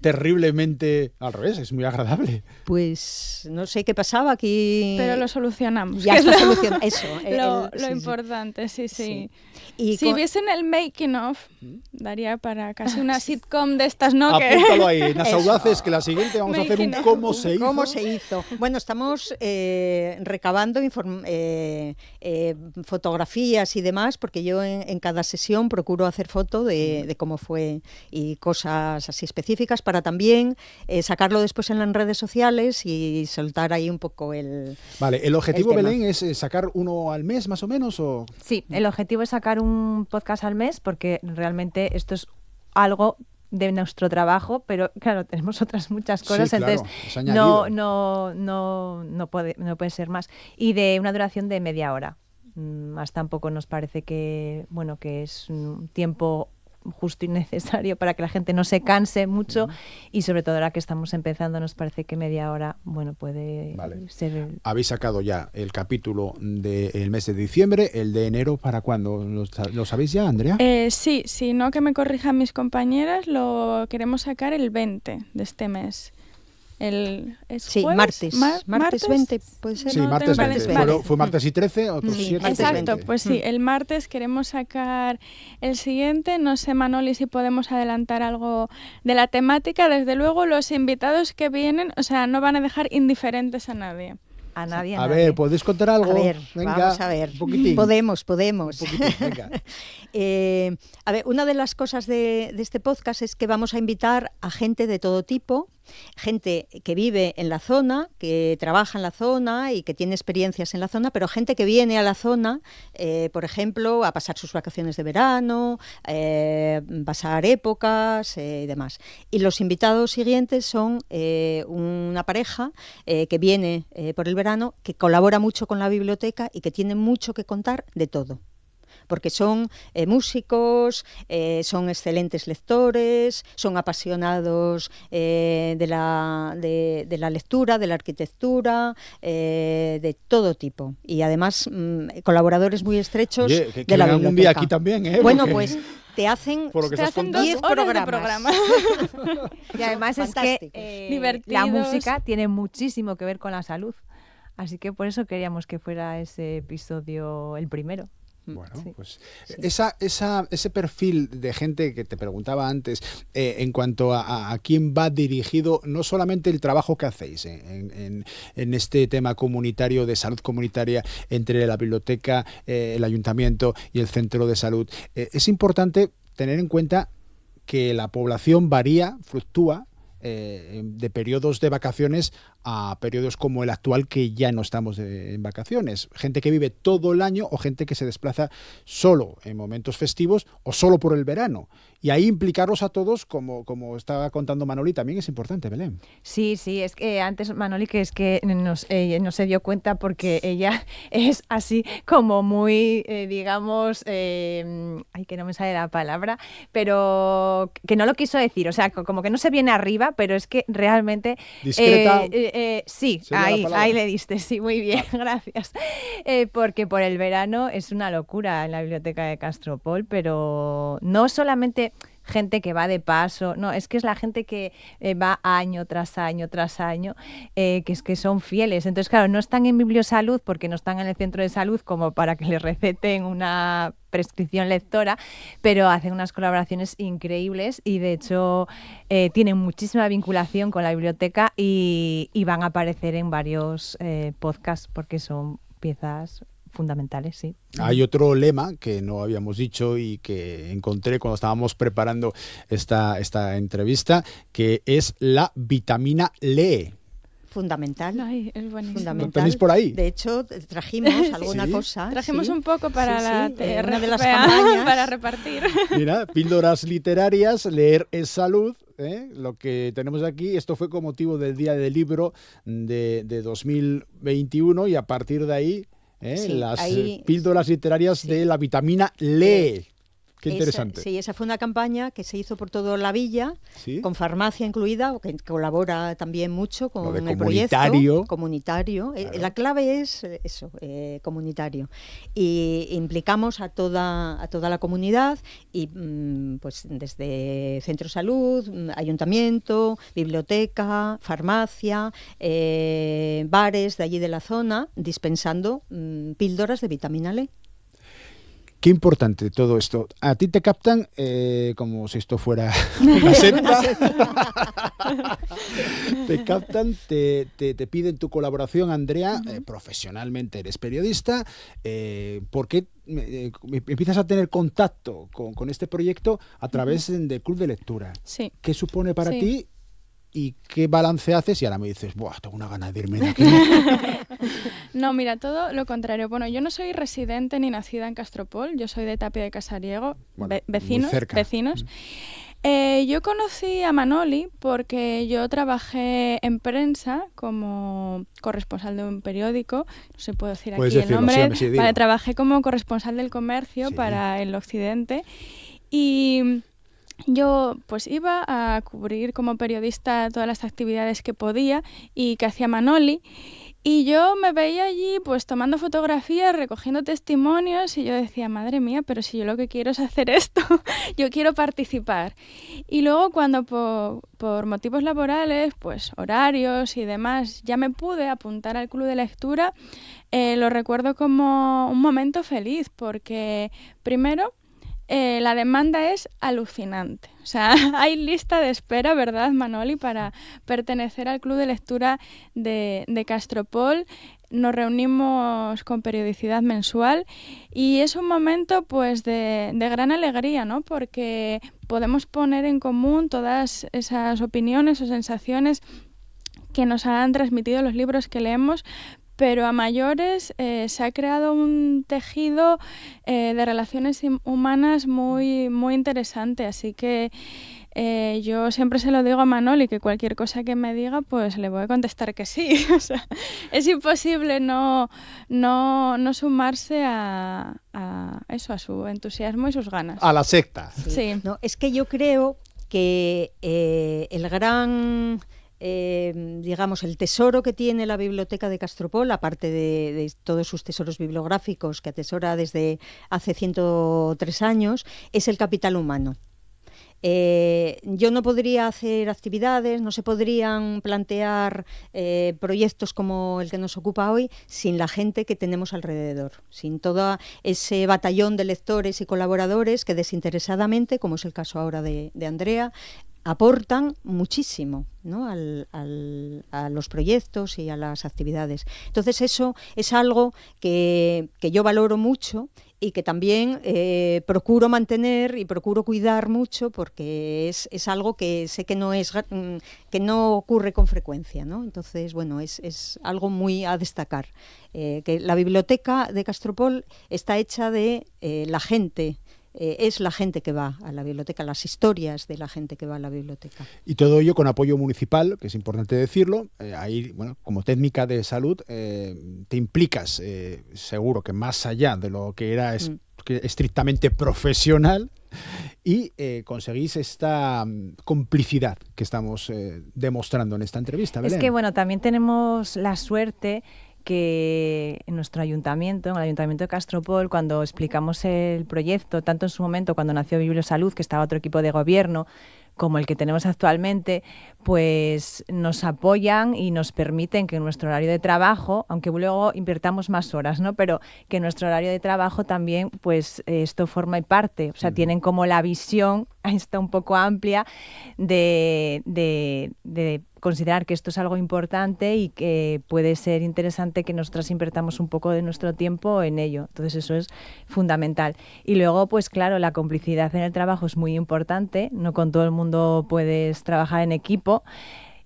terriblemente al revés, es muy agradable. Pues no sé qué pasaba aquí. Pero lo solucionamos. Ya está solucionado. Eso. Lo sí. importante, sí. Y Si viesen el making of, daría para casi una sitcom de estas, ¿no? Apúntalo ahí, en las Eso. audaces, que la siguiente vamos a hacer un Making of. cómo se hizo. ¿Cómo se hizo? Bueno, estamos recabando fotografías y demás, porque yo en cada sesión procuro hacer foto de cómo fue y cosas así específicas para también sacarlo después en las redes sociales y soltar ahí un poco el... Vale, ¿el objetivo, el tema. Belén, es sacar uno al mes más o menos? ¿O? Sí, el objetivo es sacar un podcast al mes porque realmente esto es algo de nuestro trabajo, pero claro, tenemos otras muchas cosas, Sí, claro, entonces es añadido. no puede ser más. Y de una duración de media hora. Más tampoco nos parece que, bueno, que es un tiempo justo y necesario para que la gente no se canse mucho y sobre todo ahora que estamos empezando nos parece que media hora, bueno, puede ser... Habéis sacado ya el capítulo del mes de diciembre, el de enero, ¿para cuándo? ¿Lo sabéis ya, Andrea? Sí, si no que me corrijan mis compañeras, lo queremos sacar el 20 de este mes. ¿Es Sí, jueves? martes 20, puede ser. Sí, no martes tengo 20. vale. Fue martes y 13, otros Sí, 7. martes Exacto, 20. pues sí, el martes queremos sacar el siguiente. No sé, Manoli, si podemos adelantar algo de la temática. Desde luego, los invitados que vienen, o sea, no van a dejar indiferentes a nadie. A nadie. A ver, ¿podéis contar algo? A ver, Venga, vamos a ver. Un poquitín. Podemos. Un poquitín, venga. A ver, una de las cosas de este podcast es que vamos a invitar a gente de todo tipo, gente que vive en la zona, que trabaja en la zona y que tiene experiencias en la zona, pero gente que viene a la zona, por ejemplo, a pasar sus vacaciones de verano, pasar épocas y demás. Y los invitados siguientes son una pareja que viene por el verano, que colabora mucho con la biblioteca y que tiene mucho que contar de todo. Porque son músicos, son excelentes lectores, son apasionados de la lectura, de la arquitectura, de todo tipo. Y además colaboradores muy estrechos Oye, que de la vengan biblioteca. un día aquí también, ¿eh? Bueno, Porque- pues te hacen, Por lo que Te estás hacen contando. 10 2 horas de programas. programa. Y además es Fantástico. que la Divertidos. música tiene muchísimo que ver con la salud. Así que por eso queríamos que fuera ese episodio el primero. Bueno, Sí. pues ese perfil de gente que te preguntaba antes, en cuanto a quién va dirigido, no solamente el trabajo que hacéis en este tema comunitario, de salud comunitaria, entre la biblioteca, el ayuntamiento y el centro de salud, es importante tener en cuenta que la población varía, fluctúa, de periodos de vacaciones a periodos como el actual, que ya no estamos en vacaciones. Gente que vive todo el año o gente que se desplaza solo en momentos festivos o solo por el verano. Y ahí implicarlos a todos, como estaba contando Manoli, también es importante, Belén. Sí, es que antes Manoli que es que no se dio cuenta porque ella es así como muy, digamos, ay, que no me sale la palabra, pero que no lo quiso decir, o sea, como que no se viene arriba, pero es que realmente... Discreta. Sí, Sería la palabra. ahí le diste, sí, muy bien, gracias. Porque por el verano es una locura en la biblioteca de Castropol, pero no solamente gente que va de paso, no, es que es la gente que va año tras año tras año, que es que son fieles. Entonces, claro, no están en Bibliosalud porque no están en el centro de salud como para que les receten una prescripción lectora, pero hacen unas colaboraciones increíbles y de hecho tienen muchísima vinculación con la biblioteca y van a aparecer en varios podcasts porque son piezas fundamentales, sí. Hay otro lema que no habíamos dicho y que encontré cuando estábamos preparando esta entrevista, que es la vitamina L. Fundamental. Ay, es buenísimo. Fundamental. ¿Lo tenéis por ahí? De hecho, trajimos alguna ¿Sí? cosa. Trajimos sí. un poco para una de las campañas. para repartir. Mira, píldoras literarias, leer es salud. Lo que tenemos aquí, esto fue con motivo del Día del Libro de 2021 y a partir de ahí, las píldoras literarias de la vitamina L. Qué interesante. Esa fue una campaña que se hizo por toda la villa, ¿Sí? con farmacia incluida, que colabora también mucho con el comunitario. proyecto. Comunitario. Claro. La clave es eso, comunitario. Y implicamos a toda la comunidad, y pues desde Centro Salud, Ayuntamiento, biblioteca, farmacia, bares de allí de la zona, dispensando píldoras de vitamina L. Qué importante todo esto. A ti te captan como si esto fuera una secta. Te captan, te piden tu colaboración, Andrea. Profesionalmente eres periodista. ¿Por qué empiezas a tener contacto con este proyecto a través del Club de Lectura? Sí. ¿Qué supone para ti? ¿Y qué balance haces? Y ahora me dices, ¡buah, tengo una gana de irme de aquí! No, mira, todo lo contrario. Bueno, yo no soy residente ni nacida en Castropol, yo soy de Tapia de Casariego, bueno, vecinos. Yo conocí a Manoli porque yo trabajé en prensa como corresponsal de un periódico, no sé, puedo decir aquí el nombre. Sí, vale, trabajé como corresponsal del comercio para el Occidente y yo pues iba a cubrir como periodista todas las actividades que podía y que hacía Manoli. Y yo me veía allí pues tomando fotografías, recogiendo testimonios y yo decía, madre mía, pero si yo lo que quiero es hacer esto, yo quiero participar. Y luego cuando por motivos laborales, pues horarios y demás, ya me pude apuntar al club de lectura, lo recuerdo como un momento feliz porque primero la demanda es alucinante. O sea, hay lista de espera, ¿verdad, Manoli?, para pertenecer al club de lectura de Castropol. Nos reunimos con periodicidad mensual y es un momento pues de gran alegría, ¿no? Porque podemos poner en común todas esas opiniones o sensaciones que nos han transmitido los libros que leemos, pero a mayores se ha creado un tejido de relaciones humanas muy, muy interesante. Así que yo siempre se lo digo a Manoli, que cualquier cosa que me diga, pues le voy a contestar que sí. O sea, es imposible no sumarse a eso, a su entusiasmo y sus ganas. A la secta. Sí. No, es que yo creo que el gran... digamos, el tesoro que tiene la biblioteca de Castropol, aparte de todos sus tesoros bibliográficos que atesora desde hace 103 años, es el capital humano. Yo no podría hacer actividades, no se podrían plantear proyectos como el que nos ocupa hoy sin la gente que tenemos alrededor, sin todo ese batallón de lectores y colaboradores que desinteresadamente, como es el caso ahora de Andrea, aportan muchísimo, ¿no?, a los proyectos y a las actividades. Entonces eso es algo que yo valoro mucho y que también procuro mantener y procuro cuidar mucho porque es algo que sé que no ocurre con frecuencia, ¿no? Entonces, bueno, es algo muy a destacar. Que la biblioteca de Castropol está hecha de la gente. Es la gente que va a la biblioteca, las historias de la gente que va a la biblioteca. Y todo ello con apoyo municipal, que es importante decirlo. Ahí, bueno, como técnica de salud, te implicas, seguro que más allá de lo que era estrictamente profesional, y conseguís esta complicidad que estamos demostrando en esta entrevista, Belén. Es que, bueno, también tenemos la suerte que en nuestro ayuntamiento, en el Ayuntamiento de Castropol, cuando explicamos el proyecto, tanto en su momento cuando nació Bibliosalud, que estaba otro equipo de gobierno, como el que tenemos actualmente, pues nos apoyan y nos permiten que en nuestro horario de trabajo, aunque luego invirtamos más horas, ¿no?, pero que en nuestro horario de trabajo también, pues esto forma parte, o sea, tienen como la visión está un poco amplia de considerar que esto es algo importante y que puede ser interesante que nosotras invertamos un poco de nuestro tiempo en ello. Entonces eso es fundamental. Y luego, pues claro, la complicidad en el trabajo es muy importante. No con todo el mundo puedes trabajar en equipo.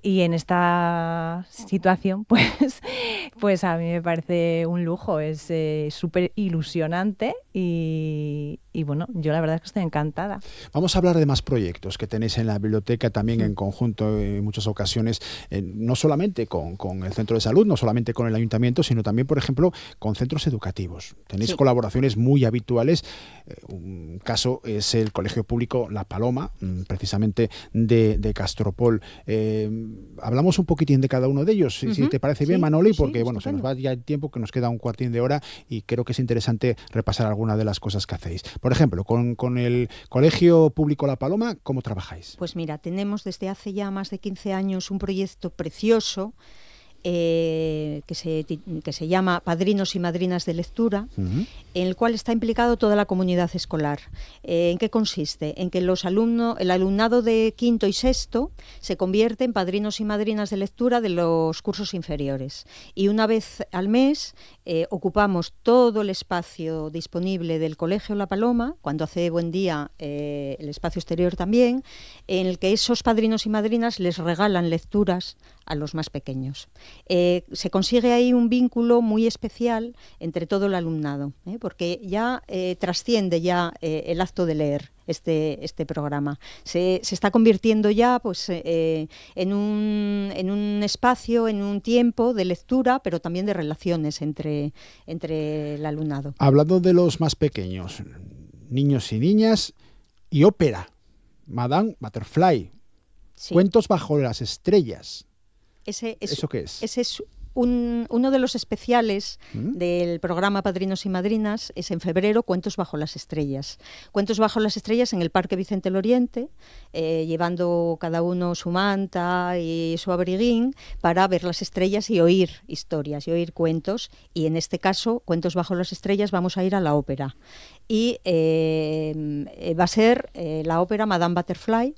Y en esta situación, pues a mí me parece un lujo, es súper ilusionante y bueno, yo la verdad es que estoy encantada. Vamos a hablar de más proyectos que tenéis en la biblioteca también en conjunto en muchas ocasiones, no solamente con el centro de salud, no solamente con el ayuntamiento, sino también, por ejemplo, con centros educativos. Tenéis colaboraciones muy habituales. Un caso es el Colegio Público La Paloma, precisamente de Castropol. Hablamos un poquitín de cada uno de ellos, si te parece bien, Manoli, porque bueno, se nos va ya el tiempo, que nos queda un cuartín de hora y creo que es interesante repasar algunas de las cosas que hacéis. Por ejemplo, con el Colegio Público La Paloma, ¿cómo trabajáis? Pues mira, tenemos desde hace ya más de 15 años un proyecto precioso que se llama Padrinos y Madrinas de Lectura, en el cual está implicado toda la comunidad escolar. ¿En qué consiste? En que el alumnado de quinto y sexto se convierte en padrinos y madrinas de lectura de los cursos inferiores. Y una vez al mes ocupamos todo el espacio disponible del Colegio La Paloma, cuando hace buen día el espacio exterior también, en el que esos padrinos y madrinas les regalan lecturas a los más pequeños. Se consigue ahí un vínculo muy especial entre todo el alumnado, porque ya trasciende ya el acto de leer este programa. Se está convirtiendo ya pues, en un espacio, en un tiempo de lectura, pero también de relaciones entre el alumnado. Hablando de los más pequeños, niños y niñas, y ópera, Madame Butterfly, Cuentos bajo las estrellas. ¿Eso qué es? Ese es uno de los especiales del programa Padrinos y Madrinas. Es en febrero, Cuentos bajo las estrellas. Cuentos bajo las estrellas en el Parque Vicente el Oriente, llevando cada uno su manta y su abriguín para ver las estrellas y oír historias y oír cuentos. Y en este caso, Cuentos bajo las estrellas, vamos a ir a la ópera. Y va a ser la ópera Madame Butterfly,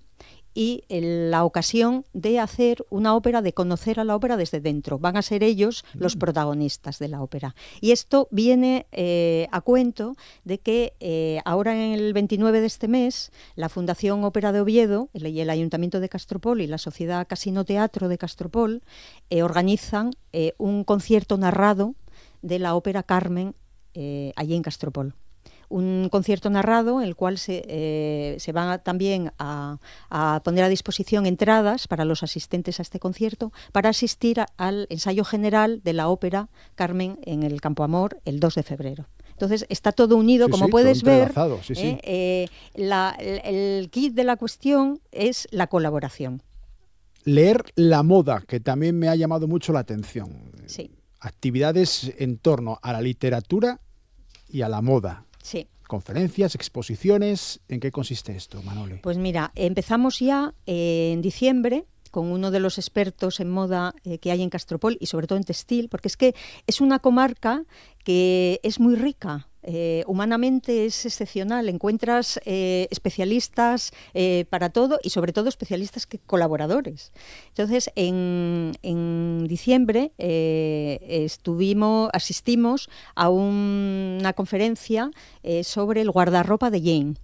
y la ocasión de hacer una ópera, de conocer a la ópera desde dentro. Van a ser ellos los protagonistas de la ópera. Y esto viene a cuento de que ahora en el 29 de este mes, la Fundación Ópera de Oviedo y el Ayuntamiento de Castropol y la Sociedad Casino Teatro de Castropol organizan un concierto narrado de la ópera Carmen allí en Castropol. Un concierto narrado en el cual se van también a poner a disposición entradas para los asistentes a este concierto para asistir al ensayo general de la ópera Carmen en el Campo Amor el 2 de febrero. Entonces está todo unido, como puedes ver. El kit de la cuestión es la colaboración. Leer la moda, que también me ha llamado mucho la atención. Sí. Actividades en torno a la literatura y a la moda. Sí. Conferencias, exposiciones. ¿En qué consiste esto, Manoli? Pues mira, empezamos ya en diciembre con uno de los expertos en moda que hay en Castropol y sobre todo en textil, porque es que es una comarca que es muy rica. Humanamente es excepcional, encuentras especialistas para todo y sobre todo especialistas colaboradores. Entonces, en diciembre asistimos a una conferencia sobre el guardarropa de Jane.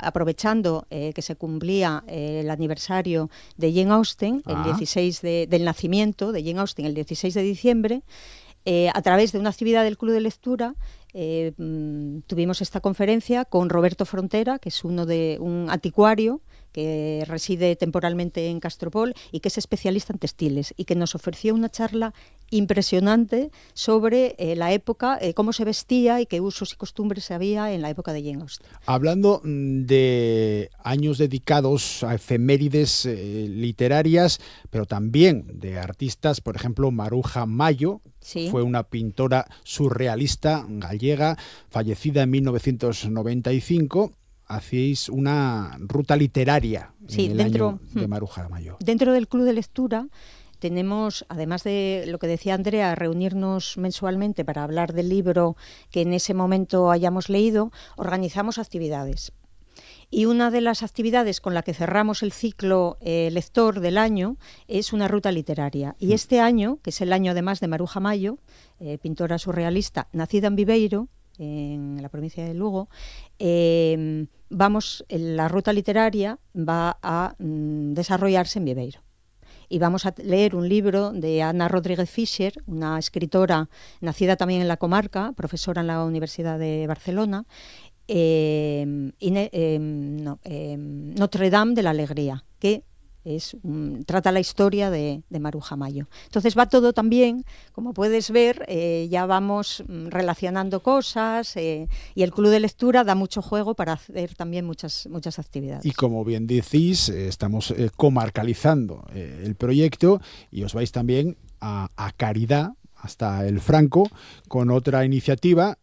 Aprovechando que se cumplía el aniversario de Jane Austen, el 16 del nacimiento de Jane Austen, el 16 de diciembre, a través de una actividad del Club de Lectura, tuvimos esta conferencia con Roberto Frontera, que es un anticuario que reside temporalmente en Castropol y que es especialista en textiles y que nos ofreció una charla impresionante sobre la época, cómo se vestía y qué usos y costumbres había en la época de Jane Austen. Hablando de años dedicados a efemérides literarias, pero también de artistas, por ejemplo, Maruja Mayo, sí, fue una pintora surrealista gallega, fallecida en 1995. Hacéis una ruta literaria en el año de Maruja Mayo. Dentro del Club de Lectura tenemos, además de lo que decía Andrea, reunirnos mensualmente para hablar del libro que en ese momento hayamos leído, organizamos actividades. Y una de las actividades con la que cerramos el ciclo lector del año es una ruta literaria. Y este año, que es el año además de Maruja Mayo, pintora surrealista, nacida en Viveiro, en la provincia de Lugo, la ruta literaria va a desarrollarse en Viveiro. Y vamos a leer un libro de Ana Rodríguez Fischer, una escritora nacida también en la comarca, profesora en la Universidad de Barcelona, Notre Dame de la Alegría, que trata la historia de Maruja Mayo. Entonces va todo también, como puedes ver, ya vamos relacionando cosas y el club de lectura da mucho juego para hacer también muchas actividades. Y como bien decís, estamos comarcalizando el proyecto y os vais también a Caridad, hasta el Franco, con otra iniciativa.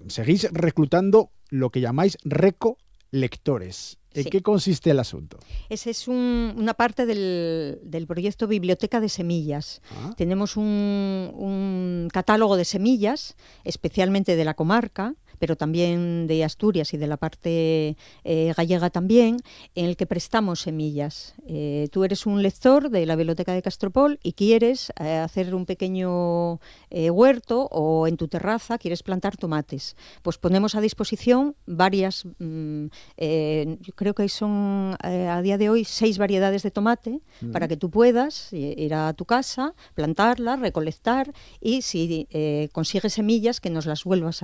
Seguís reclutando lo que llamáis recolectores. ¿En qué consiste el asunto? Ese es una parte del proyecto Biblioteca de Semillas. Tenemos un catálogo de semillas, especialmente de la comarca, pero también de Asturias y de la parte gallega también, en el que prestamos semillas. Tú eres un lector de la Biblioteca de Castropol y quieres hacer un pequeño huerto o en tu terraza quieres plantar tomates. Pues ponemos a disposición varias, yo creo que son a día de hoy 6 variedades de tomate para que tú puedas ir a tu casa, plantarlas, recolectar y si consigues semillas que nos las vuelvas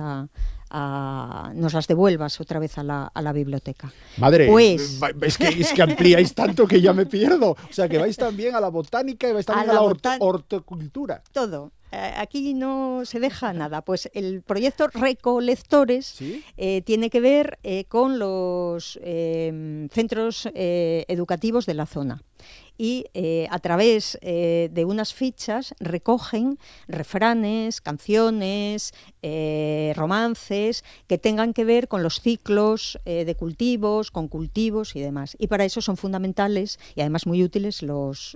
nos las devuelvas otra vez a la biblioteca. Madre, pues, es que ampliáis tanto que ya me pierdo. O sea, que vais también a la botánica y vais también a la horticultura. Todo. Aquí no se deja nada. Pues el proyecto Recolectores ¿sí? Tiene que ver con los centros educativos de la zona. Y a través de unas fichas recogen refranes, canciones, romances que tengan que ver con los ciclos de cultivos, con cultivos y demás. Y para eso son fundamentales y además muy útiles los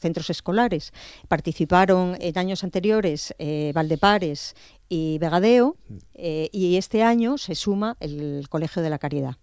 centros escolares. Participaron en años anteriores Valdepares y Vegadeo y este año se suma el Colegio de la Caridad.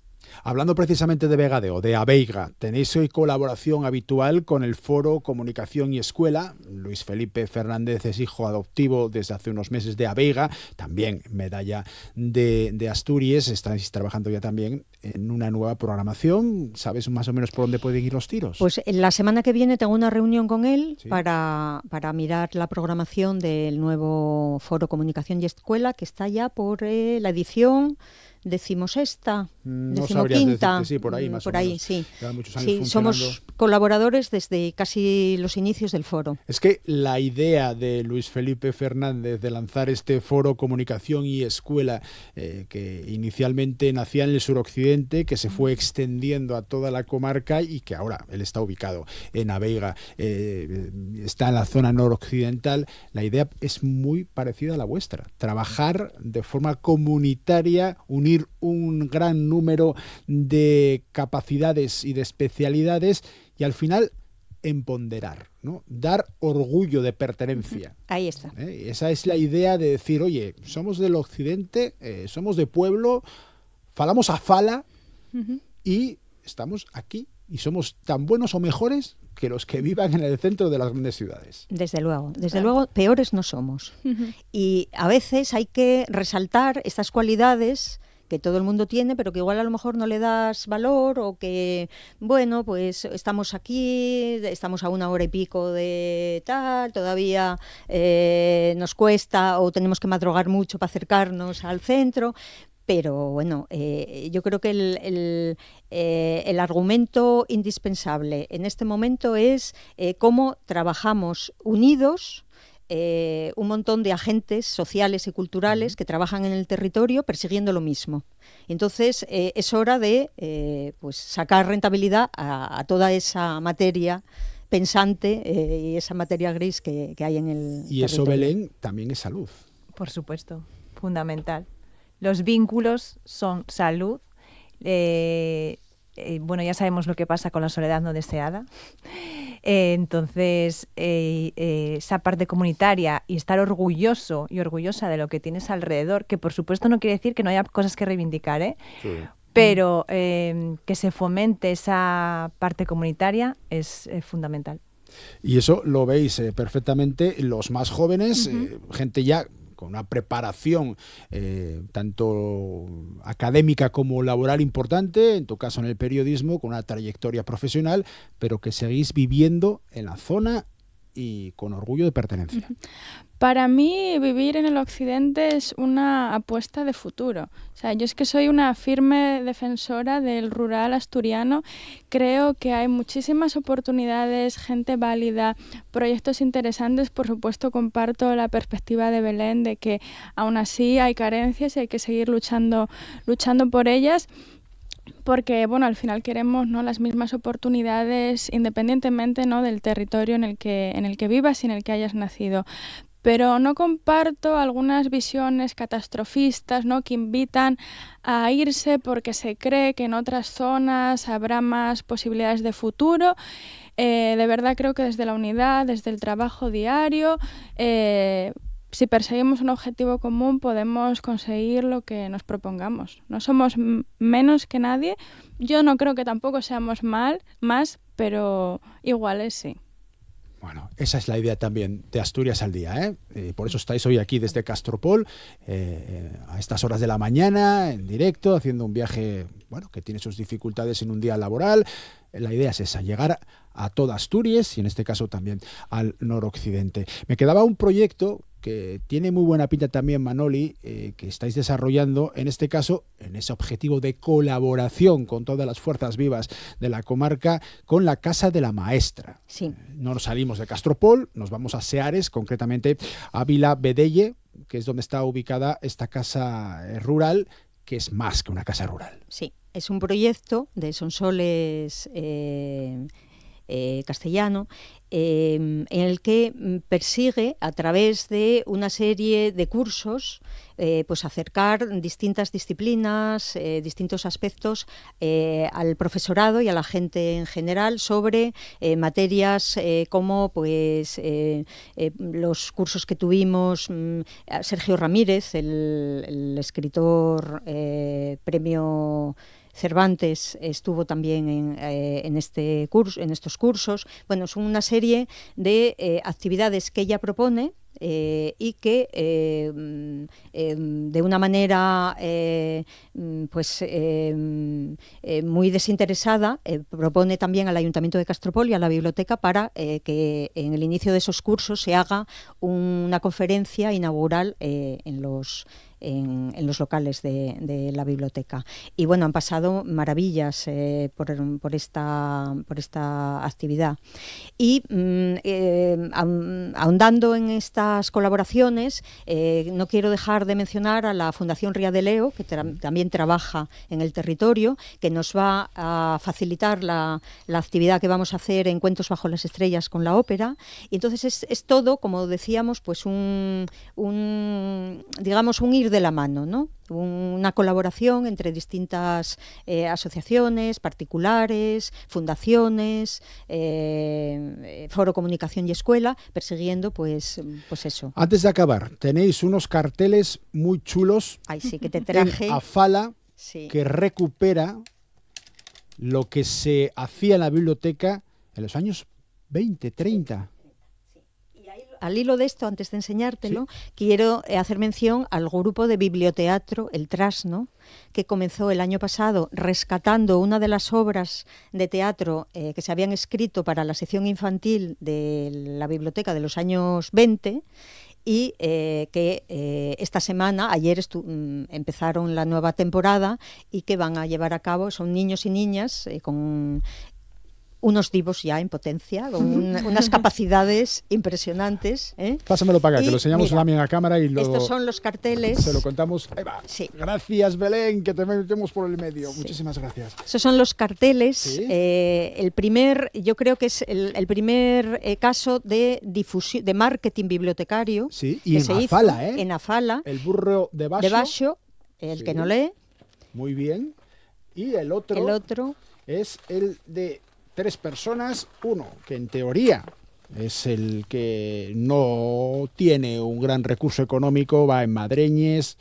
Hablando precisamente de Vegadeo, de Abeiga, tenéis hoy colaboración habitual con el Foro Comunicación y Escuela. Luis Felipe Fernández es hijo adoptivo desde hace unos meses de Abeiga, también medalla de Asturias. Estáis trabajando ya también en una nueva programación. ¿Sabes más o menos por dónde pueden ir los tiros? Pues la semana que viene tengo una reunión con él ¿sí? para mirar la programación del nuevo Foro Comunicación y Escuela, que está ya por la edición decimosexta, decimoquinta, sí, por ahí más por o ahí, menos. sí. Llevan muchos años sí, somos colaboradores desde casi los inicios del foro. Es que la idea de Luis Felipe Fernández de lanzar este Foro Comunicación y Escuela, que inicialmente nacía en el suroccidente, que se fue extendiendo a toda la comarca y que ahora él está ubicado en Abeiga, está en la zona noroccidental, la idea es muy parecida a la vuestra. Trabajar de forma comunitaria, unir un gran número de capacidades y de especialidades y al final empoderar, ¿no? Dar orgullo de pertenencia. Ahí está. Esa es la idea de decir, oye, somos del occidente, somos de pueblo, falamos a fala y estamos aquí y somos tan buenos o mejores que los que vivan en el centro de las grandes ciudades. Desde luego, peores no somos. Y a veces hay que resaltar estas cualidades que todo el mundo tiene, pero que igual a lo mejor no le das valor o que, bueno, pues estamos aquí, estamos a 1 hora y pico de tal, todavía nos cuesta o tenemos que madrugar mucho para acercarnos al centro. Pero bueno, yo creo que el argumento indispensable en este momento es cómo trabajamos unidos, un montón de agentes sociales y culturales que trabajan en el territorio persiguiendo lo mismo. Entonces es hora de pues sacar rentabilidad a toda esa materia pensante y esa materia gris que hay en el territorio. Y eso, Belén, también es salud. Por supuesto, fundamental. Los vínculos son salud. Bueno, ya sabemos lo que pasa con la soledad no deseada. Entonces, esa parte comunitaria y estar orgulloso y orgullosa de lo que tienes alrededor, que por supuesto no quiere decir que no haya cosas que reivindicar, Sí. pero que se fomente esa parte comunitaria es fundamental. Y eso lo veis perfectamente los más jóvenes, gente ya con una preparación tanto académica como laboral importante, en tu caso en el periodismo, con una trayectoria profesional, pero que seguís viviendo en la zona y con orgullo de pertenencia. Para mí, vivir en el occidente es una apuesta de futuro. O sea, yo es que soy una firme defensora del rural asturiano. Creo que hay muchísimas oportunidades, gente válida, proyectos interesantes. Por supuesto, comparto la perspectiva de Belén de que aún así hay carencias y hay que seguir luchando por ellas. Porque, bueno, al final queremos, ¿no?, las mismas oportunidades independientemente, ¿no?, del territorio en el que vivas y en el que hayas nacido. Pero no comparto algunas visiones catastrofistas, ¿no?, que invitan a irse porque se cree que en otras zonas habrá más posibilidades de futuro. De verdad creo que desde la unidad, desde el trabajo diario, si perseguimos un objetivo común podemos conseguir lo que nos propongamos. No somos menos que nadie. Yo no creo que tampoco seamos más, pero iguales sí. Bueno, esa es la idea también de Asturias al Día, ¿eh? Por eso estáis hoy aquí desde Castropol, a estas horas de la mañana, en directo, haciendo un viaje, bueno, que tiene sus dificultades en un día laboral. La idea es esa, llegar a toda Asturias y en este caso también al noroccidente. Me quedaba un proyecto que tiene muy buena pinta también, Manoli, que estáis desarrollando, en este caso, en ese objetivo de colaboración con todas las fuerzas vivas de la comarca, con la Casa de la Maestra. Sí. No nos salimos de Castropol, nos vamos a Seares, concretamente a Vila Bedelle, que es donde está ubicada esta casa rural, que es más que una casa rural. Sí, es un proyecto de Sonsoles castellano, en el que persigue, a través de una serie de cursos, pues acercar distintas disciplinas, distintos aspectos al profesorado y a la gente en general sobre materias como pues los cursos que tuvimos. Sergio Ramírez, el escritor premio Cervantes, estuvo también en estos cursos. Bueno, es una serie de actividades que ella propone y que de una manera muy desinteresada propone también al Ayuntamiento de Castropol y a la biblioteca para que en el inicio de esos cursos se haga una conferencia inaugural en los locales de la biblioteca. Y bueno, han pasado maravillas por esta actividad. Y ahondando en estas colaboraciones, no quiero dejar de mencionar a la Fundación Ría de Leo, que también trabaja en el territorio, que nos va a facilitar la actividad que vamos a hacer en Cuentos bajo las estrellas con la ópera. Y entonces es todo, como decíamos, pues digamos un ir de la mano, ¿no? Una colaboración entre distintas asociaciones, particulares, fundaciones, Foro Comunicación y Escuela, persiguiendo pues eso. Antes de acabar, tenéis unos carteles muy chulos. Ay, sí, que te traje. En Afala, sí, que recupera lo que se hacía en la biblioteca en los años 20, 30. Al hilo de esto, antes de enseñártelo, sí, quiero hacer mención al grupo de biblioteatro El Trasno, que comenzó el año pasado rescatando una de las obras de teatro que se habían escrito para la sección infantil de la biblioteca de los años 20 y que esta semana, ayer empezaron la nueva temporada y que van a llevar a cabo, son niños y niñas con unos divos ya en potencia, con unas capacidades impresionantes. Pásamelo para acá, que lo enseñamos también a cámara y estos son los carteles. Se lo contamos. Ahí va. Sí. Gracias, Belén, que te metemos por el medio. Sí. Muchísimas gracias. Esos son los carteles. ¿Sí? Yo creo que es el primer caso de difusión, de marketing bibliotecario. Sí, y en Afala, en Afala. El burro de Basho. De Basho, el sí, que no lee. Muy bien. Y el otro es el de 3 personas, uno que en teoría es el que no tiene un gran recurso económico, va en Madreñes,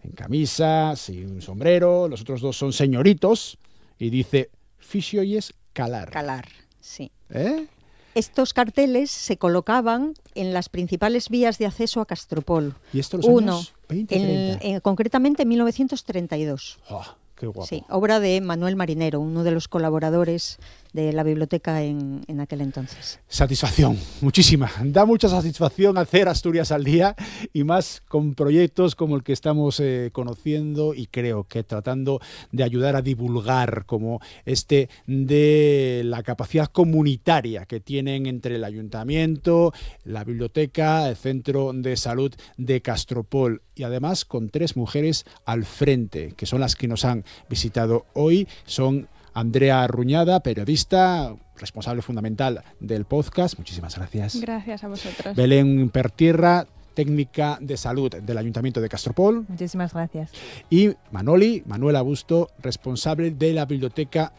en camisa, sin sombrero, los otros dos son señoritos, y dice, Fixolles calar. Calar, sí. ¿Eh? Estos carteles se colocaban en las principales vías de acceso a Castropol. ¿Y esto los Uno, años 20, 30? Concretamente en 1932. Oh, qué guapo. Sí, obra de Manuel Marinero, uno de los colaboradores de la biblioteca en aquel entonces. Satisfacción, muchísima. Da mucha satisfacción hacer Asturias al día y más con proyectos como el que estamos conociendo y creo que tratando de ayudar a divulgar, como este de la capacidad comunitaria que tienen entre el ayuntamiento, la biblioteca, el centro de salud de Castropol y además con 3 mujeres al frente, que son las que nos han visitado hoy. Son Andrea Ruñada, periodista, responsable fundamental del podcast. Muchísimas gracias. Gracias a vosotros. Belén Pertierra, técnica de salud del Ayuntamiento de Castropol. Muchísimas gracias. Y Manuela Busto, responsable de la biblioteca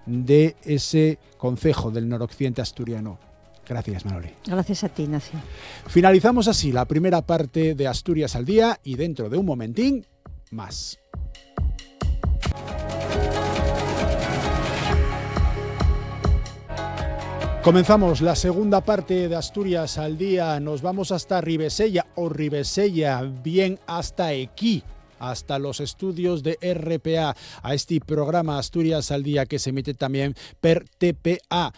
de ese concejo del noroccidente asturiano. Gracias, Manoli. Gracias a ti, Ignacio. Finalizamos así la primera parte de Asturias al día y dentro de un momentín, más. Comenzamos la segunda parte de Asturias al día. Nos vamos hasta Ribesella o Ribesella, bien hasta aquí, hasta los estudios de RPA, a este programa Asturias al día que se emite también per TPA.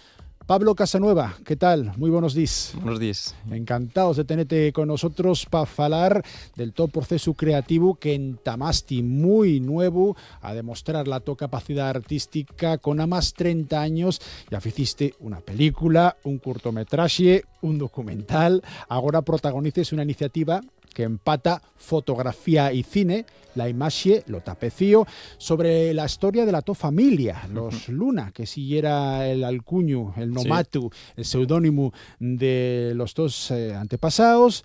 Pablo Casanueva, ¿qué tal? Muy buenos días. Buenos días. Encantados de tenerte con nosotros para falar del todo proceso creativo que entamasti muy nuevo a demostrar la tu capacidad artística con a más 30 años. Ya hiciste una película, un cortometraje, un documental. Ahora protagonices una iniciativa que empata fotografía y cine, la imaxe, lo tapecío, sobre la historia de la tu familia, los Luna, que siguiera el alcuño, el nomatu, sí, el seudónimo de los dos antepasados,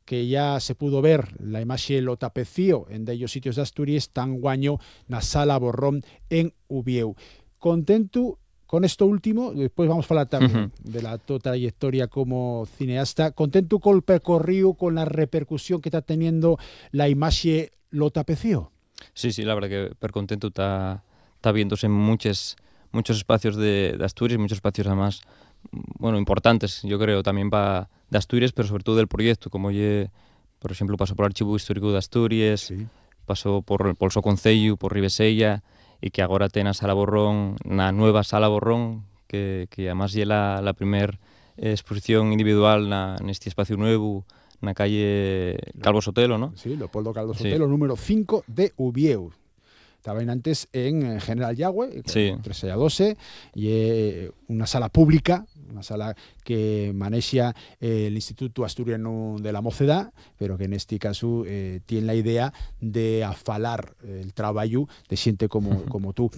que ya se pudo ver la imaxe, lo tapecío en de ellos sitios de Asturias, tan guaño, na Sala Borrón en Ubieu. Contento con esto último, después vamos a hablar también de la tu trayectoria como cineasta. Contento con el percorrido, con la repercusión que está teniendo la imaxe lo tapecío. Sí, la verdad que per contento está viéndose en muchos espacios de Asturias, muchos espacios además, bueno, importantes, yo creo, también de Asturias, pero sobre todo del proyecto, como por ejemplo, pasó por el Archivo Histórico de Asturias, sí, pasó por el So Concello, por Ribesella, y que ahora ten a Sala Borrón, una nueva Sala Borrón, que además es la primera exposición individual en este espacio nuevo, en la calle Calvo Sotelo, ¿no? Sí, Leopoldo Calvo Sotelo, sí, número 5 de Ubieu. Estaba antes en General Yagüe, sí, 13 a 12, y una sala pública, una sala que maneja el Instituto Asturiano de la Mocedad, pero que en este caso tiene la idea de afalar el trabajo de gente como tú.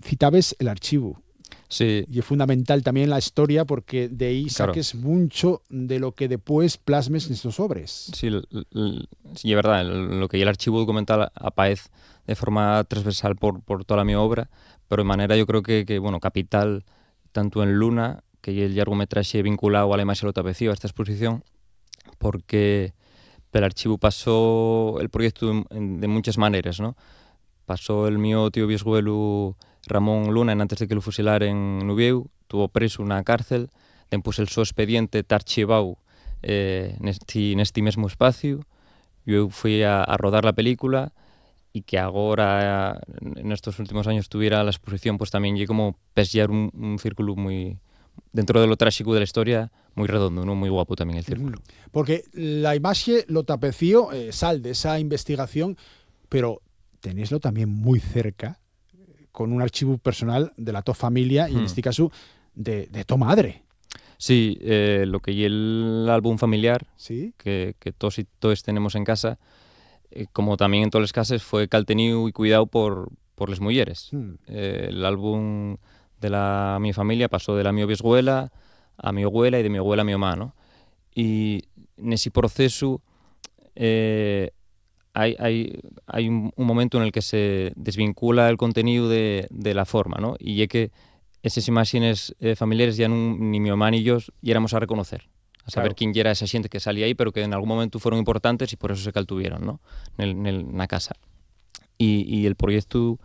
Citabes el archivo. Sí. Y es fundamental también la historia porque de ahí saques mucho de lo que después plasmes en estos obras. Sí, sí, es verdad, lo que el archivo documental aparece de forma transversal por toda mi obra, pero de manera yo creo que bueno, capital tanto en Luna, que el largometraje vinculado a la imagen lo tapecío, a esta exposición, porque el archivo pasó el proyecto de muchas maneras, ¿no? Pasó el mío tío biesguelo Ramón Luna antes de que lo fusilaren en Ubieu, tuvo preso una cárcel, después el so expediente está archivado en este mismo espacio. Yo fui a rodar la película y que ahora en estos últimos años tuviera la exposición, pues también llegué como pescar un círculo muy, dentro de lo trágico de la historia, muy redondo, ¿no? Muy guapo también el círculo. Porque la imagen lo tapecío sal de esa investigación, pero tenéislo también muy cerca, con un archivo personal de la tu familia y en este caso de tu madre. Sí, lo que y el álbum familiar, ¿sí?, que todos y todos tenemos en casa, como también en todas las casas, fue caltenido y cuidado por las mujeres. El álbum de mi familia pasó de la mi biesguela a mi abuela y de mi abuela a mi mamá, ¿no? Y en ese proceso hay un momento en el que se desvincula el contenido de la forma, ¿no? Y es que esas imágenes familiares ya ni mi mamá ni yo éramos a reconocer. a saber quién era esa xente que salía aí, pero que en algún momento fueron importantes e por eso se caltuvieron, ¿no? Na casa. Y el proyecto,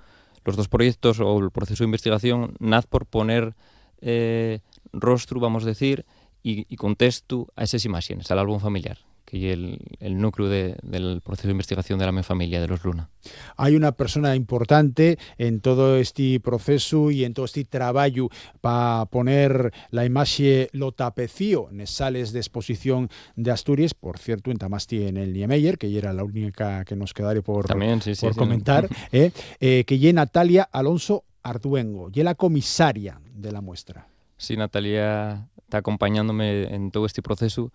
los dos proyectos o el proceso de investigación nace por poner rostro, vamos a decir, y contexto a esas imágenes, al álbum familiar, que es el núcleo del proceso de investigación de la mi familia, de los Luna. Hay una persona importante en todo este proceso y en todo este trabajo para poner la imagen Lo Tapecío en sales de exposición de Asturias, por cierto, en Tamasti en el Niemeyer, que era la única que nos quedaré por comentar, que es Natalia Alonso Arduengo, y es la comisaria de la muestra. Sí, Natalia está acompañándome en todo este proceso.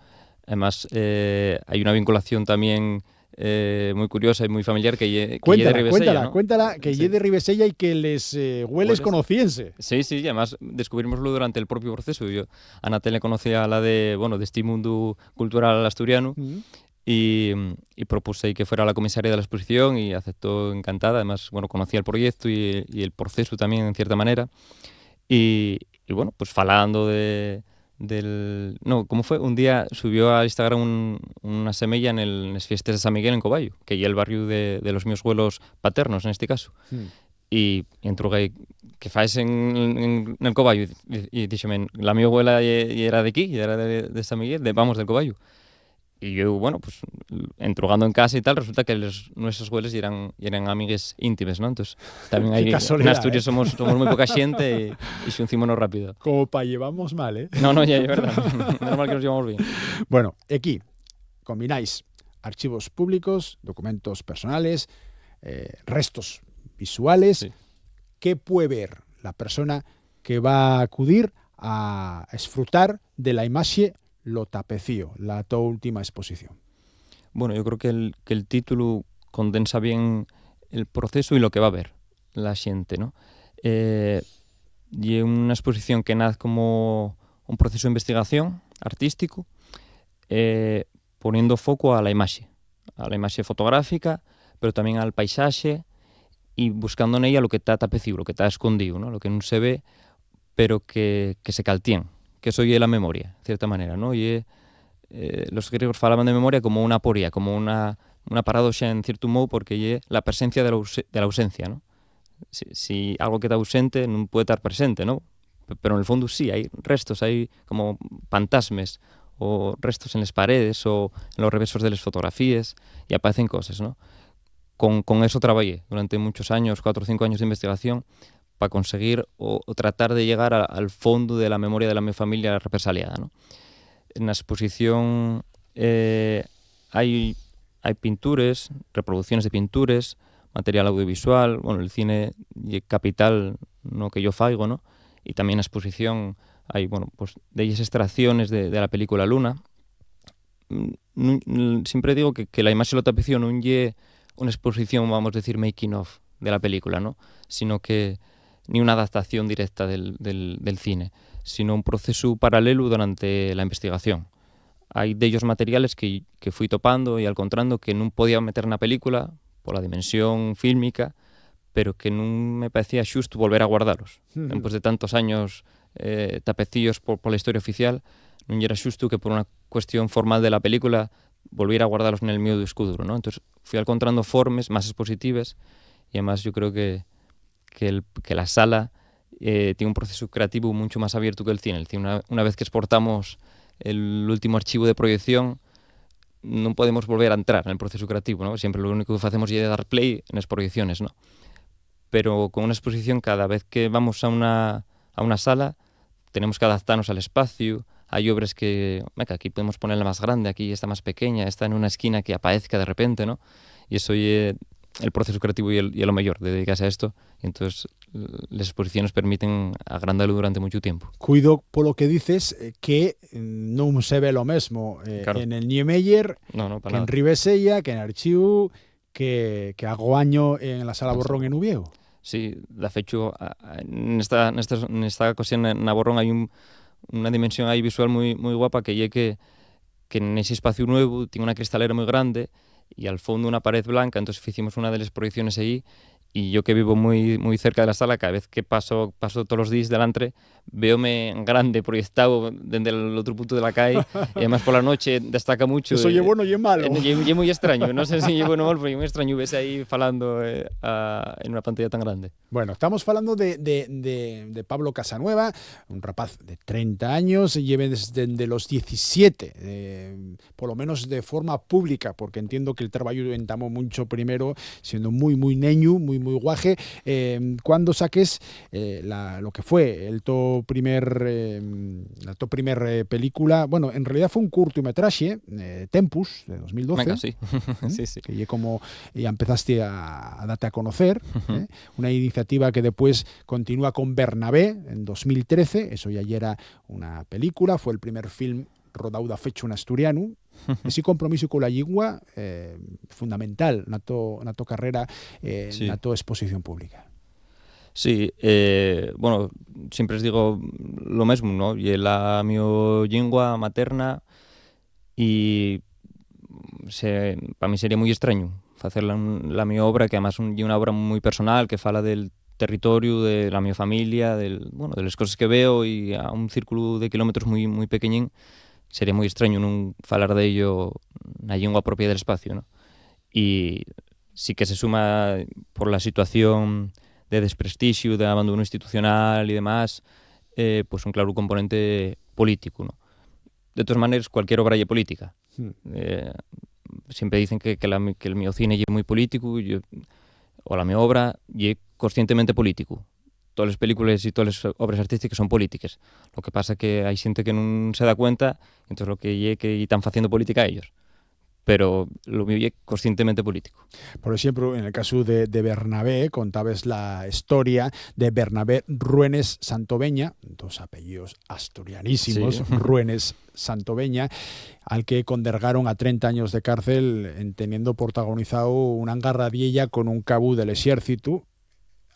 Además, hay una vinculación también muy curiosa y muy familiar que ye de Ribesella, ¿no? Cuéntala, que ye de Ribesella y que les hueles conociense. Sí, y además descubrimoslo durante el propio proceso. Yo a Natalia conocía la de este mundo cultural asturiano y propuse que fuera la comisaria de la exposición y aceptó encantada. Además, conocía el proyecto y el proceso también, en cierta manera. Y pues falando ¿cómo fue? Un día subió a Instagram una semilla en las fiestas de San Miguel en Coballo, que ya el barrio de los míos abuelos paternos en este caso. Y entró ahí, ¿qué faes en el Coballo? Y díxeme, la mi abuela era de aquí, y era de San Miguel, del Coballo. Y yo, pues entrugando en casa y tal, resulta que nuestros abuelos eran amigues íntimes, ¿no? Entonces, también ahí en Asturias somos muy poca gente y xuncímonos rápido. Como pa' llevamos mal, ¿eh? No, ya es verdad. Normal que nos llevamos bien. Bueno, aquí combináis archivos públicos, documentos personales, restos visuales. Sí. ¿Qué puede ver la persona que va a acudir a disfrutar de la imagen Lo Tapecío, la tu última exposición? Bueno, yo creo que el título condensa bien el proceso y lo que va a ver la gente, ¿no? Y una exposición que nace como un proceso de investigación artístico, poniendo foco a la imagen fotográfica, pero también al paisaje y buscando en ella lo que está tapecido, lo que está escondido, ¿no? Lo que no se ve, pero que se caltien. Que eso es la memoria, de cierta manera, ¿no? Y los griegos falaban de memoria como una aporia, como una paradoxa en cierto modo, porque es la presencia de la ausencia, ¿no? Si algo queda ausente no puede estar presente, ¿no? Pero en el fondo sí, hay restos, hay como fantasmas o restos en las paredes o en los reversos de las fotografías y aparecen cosas, ¿no? Con eso trabajé durante muchos años, 4 o 5 años de investigación, para conseguir o tratar de llegar al fondo de la memoria de la mi familia represaliada, ¿no? En la exposición hay pinturas, reproducciones de pinturas, material audiovisual, el cine capital no que yo faigo, ¿no? Y también en la exposición hay, pues de ellas extracciones de la película Luna. Siempre digo que la imagen Lo Tapecío no es una exposición, vamos a decir, making of de la película, ¿no? Sino que ni una adaptación directa del cine, sino un proceso paralelo durante la investigación. Hay de ellos materiales que fui topando y encontrando que no podía meter en la película por la dimensión fílmica, pero que no me parecía justo volver a guardarlos. Después de tantos años tapecillos por la historia oficial, no era justo que por una cuestión formal de la película volviera a guardarlos en el mío disco duro, ¿no? Entonces fui encontrando formas más expositivas y además yo creo que la sala tiene un proceso creativo mucho más abierto que el cine. El cine, una vez que exportamos el último archivo de proyección, no podemos volver a entrar en el proceso creativo, ¿no? Siempre lo único que hacemos es dar play en las proyecciones, ¿no? Pero con una exposición, cada vez que vamos a una sala, tenemos que adaptarnos al espacio. Hay obras que aquí podemos ponerla más grande, aquí está más pequeña, está en una esquina que aparezca de repente, ¿no? Y eso es el proceso creativo y lo mejor de dedicarse a esto. Y entonces las exposiciones permiten agrandarlo durante mucho tiempo. Cuido por lo que dices que no se ve lo mismo claro. En el Niemeyer que en Ribesella, que en Archivo, que hago año en la Sala Borrón en Ubiego. Sí, de hecho, en esta ocasión en Borrón hay una dimensión ahí visual muy guapa que en ese espacio nuevo tiene una cristalera muy grande y al fondo una pared blanca, entonces hicimos una de las proyecciones ahí y yo que vivo muy cerca de la sala, cada vez que paso todos los días delante, veome en grande, proyectado desde el otro punto de la calle, y además por la noche destaca mucho. Eso es bueno y es malo. Y muy extraño, no sé si es bueno o malo, pero es muy extraño verse ahí falando en una pantalla tan grande. Bueno, estamos hablando de Pablo Casanueva, un rapaz de 30 años, lleve desde los 17, por lo menos de forma pública, porque entiendo que el trabajo entamó mucho primero, siendo muy neño, muy guaje, cuando saques lo que fue la primer película, bueno, en realidad fue un cortometraje, Tempus, de 2012. Venga, sí. Sí. Que ya empezaste a darte a conocer, una iniciativa que después continúa con Bernabé en 2013, eso ya era una película, fue el primer film rodado de fecho en asturiano. Ese compromiso con la lengua fundamental en tu carrera, en tu exposición pública. Sí, bueno, siempre os digo lo mismo, ¿no? Y la mi lengua materna y para mí sería muy extraño hacer la mi obra, que además es una obra muy personal, que fala del territorio, de la mi familia, de las cosas que veo, y a un círculo de kilómetros muy pequeñín. Sería muy extraño no falar de ello na lengua propia del espacio, ¿no? Y sí que se suma por la situación de desprestigio, de abandono institucional y demás, pues un claro componente político, ¿no? De todas maneras, cualquier obra es política. Siempre dicen que el mi cine es muy político, o la mi obra es conscientemente político. Todas las películas y todas las obras artísticas son políticas. Lo que pasa es que hay gente que no se da cuenta, entonces lo que es que están haciendo política a ellos. Pero lo mío es conscientemente político. Por ejemplo, en el caso de Bernabé, contabas la historia de Bernabé Ruénez Santoveña, dos apellidos asturianísimos, sí. Ruénez Santoveña, al que condenaron a 30 años de cárcel teniendo protagonizado una engarradiella con un cabo del ejército,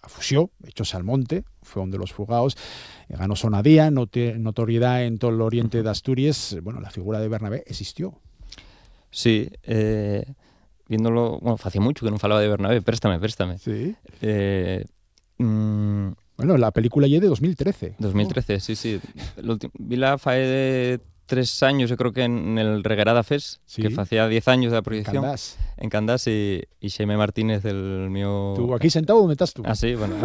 a fusió, hechos al monte, fue donde los fugados, ganó sonadía, notoriedad en todo el oriente de Asturias. Bueno, la figura de Bernabé existió. Sí, viéndolo, bueno, hacía mucho que no falaba de Bernabé, préstame. Sí. Bueno, la película ya es de 2013. 2013, sí. Vi la fae de 3 años, yo creo que en el Reguerada Fest, sí. Que hacía 10 años de la proyección. En Candás y Xaime Martínez, el mío... ¿Tú aquí sentado dónde estás tú? Ah, sí, bueno,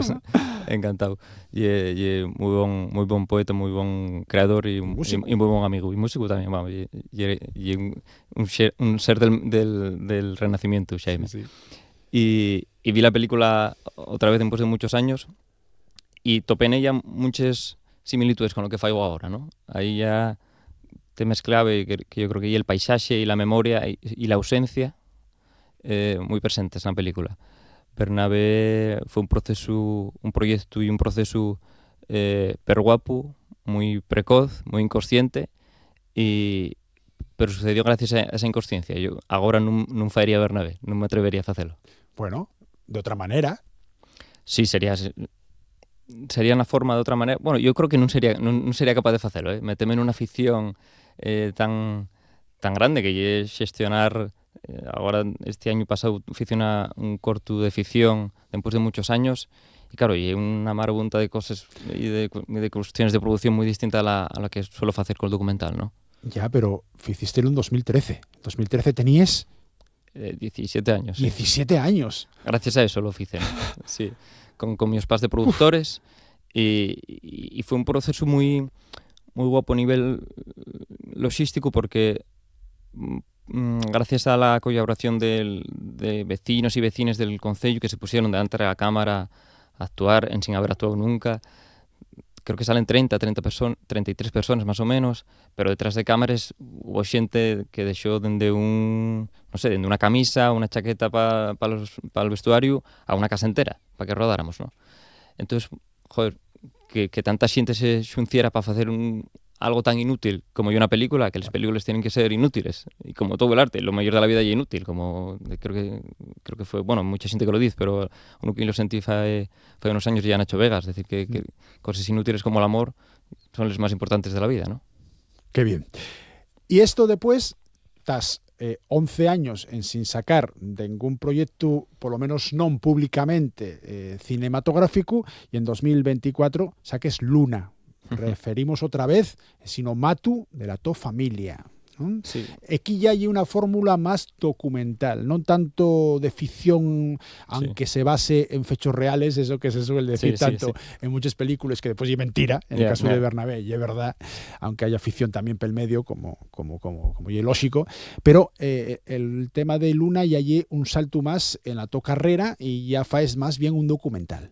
encantado. Y muy buen poeta, muy buen creador y muy buen amigo. Y músico también, vamos. Y un ser del Renacimiento, Xaime. Sí. Y vi la película otra vez después de muchos años y topé en ella muchas similitudes con lo que faigo ahora, ¿no? Ahí ya te mezclaba que yo creo que y el paisaje y la memoria y la ausencia muy presentes en la película. Bernabé fue un proyecto y un proceso pero guapo, muy precoz, muy inconsciente, pero sucedió gracias a esa inconsciencia. Yo ahora no faría Bernabé, no me atrevería a hacerlo. Bueno, de otra manera. Sí, sería una forma de otra manera. Bueno, yo creo que no sería capaz de hacerlo, ¿eh? Meterme en una ficción tan grande que es gestionar. Ahora, este año pasado, hice un corto de ficción después de muchos años y claro, y una marabunta de cosas y de cuestiones de producción muy distinta a la que suelo hacer con el documental, ¿no? Ya, pero hiciste en 2013. En 2013 tenías... 17 años. 17 años. Gracias a eso lo hice, ¿no? Sí, con mis padres de productores y fue un proceso muy guapo a nivel logístico porque gracias a la colaboración de vecinos y vecinas del concello que se pusieron delante de la cámara a actuar sin haber actuado nunca. Creo que salen 33 personas más o menos, pero detrás de cámaras hubo gente que dejó desde una camisa, una chaqueta para el vestuario a una casa entera para que rodáramos, ¿no? Entonces, joder, que tanta gente se xunciera para hacer algo tan inútil como una película, que las películas tienen que ser inútiles, y como todo el arte, lo mayor de la vida es inútil, como creo que fue, bueno, mucha gente que lo dice, pero uno que lo sentí fue unos años ya Nacho Vegas, es decir, que cosas inútiles como el amor son las más importantes de la vida, ¿no? Qué bien. Y esto después, estás 11 años en sin sacar ningún proyecto, polo menos non públicamente, cinematográfico, e en 2024 saques Luna. Referimos outra vez, sino Matu de la to familia. ¿No? Sí. Aquí ya hay una fórmula más documental, no tanto de ficción, aunque se base en fechos reales, eso que se suele decir tanto en muchas películas, que después es mentira, en el caso de Bernabé, y es verdad, aunque haya ficción también pel medio, como y lógico, pero el tema de Luna ya hay un salto más en la to carrera y ya es más bien un documental.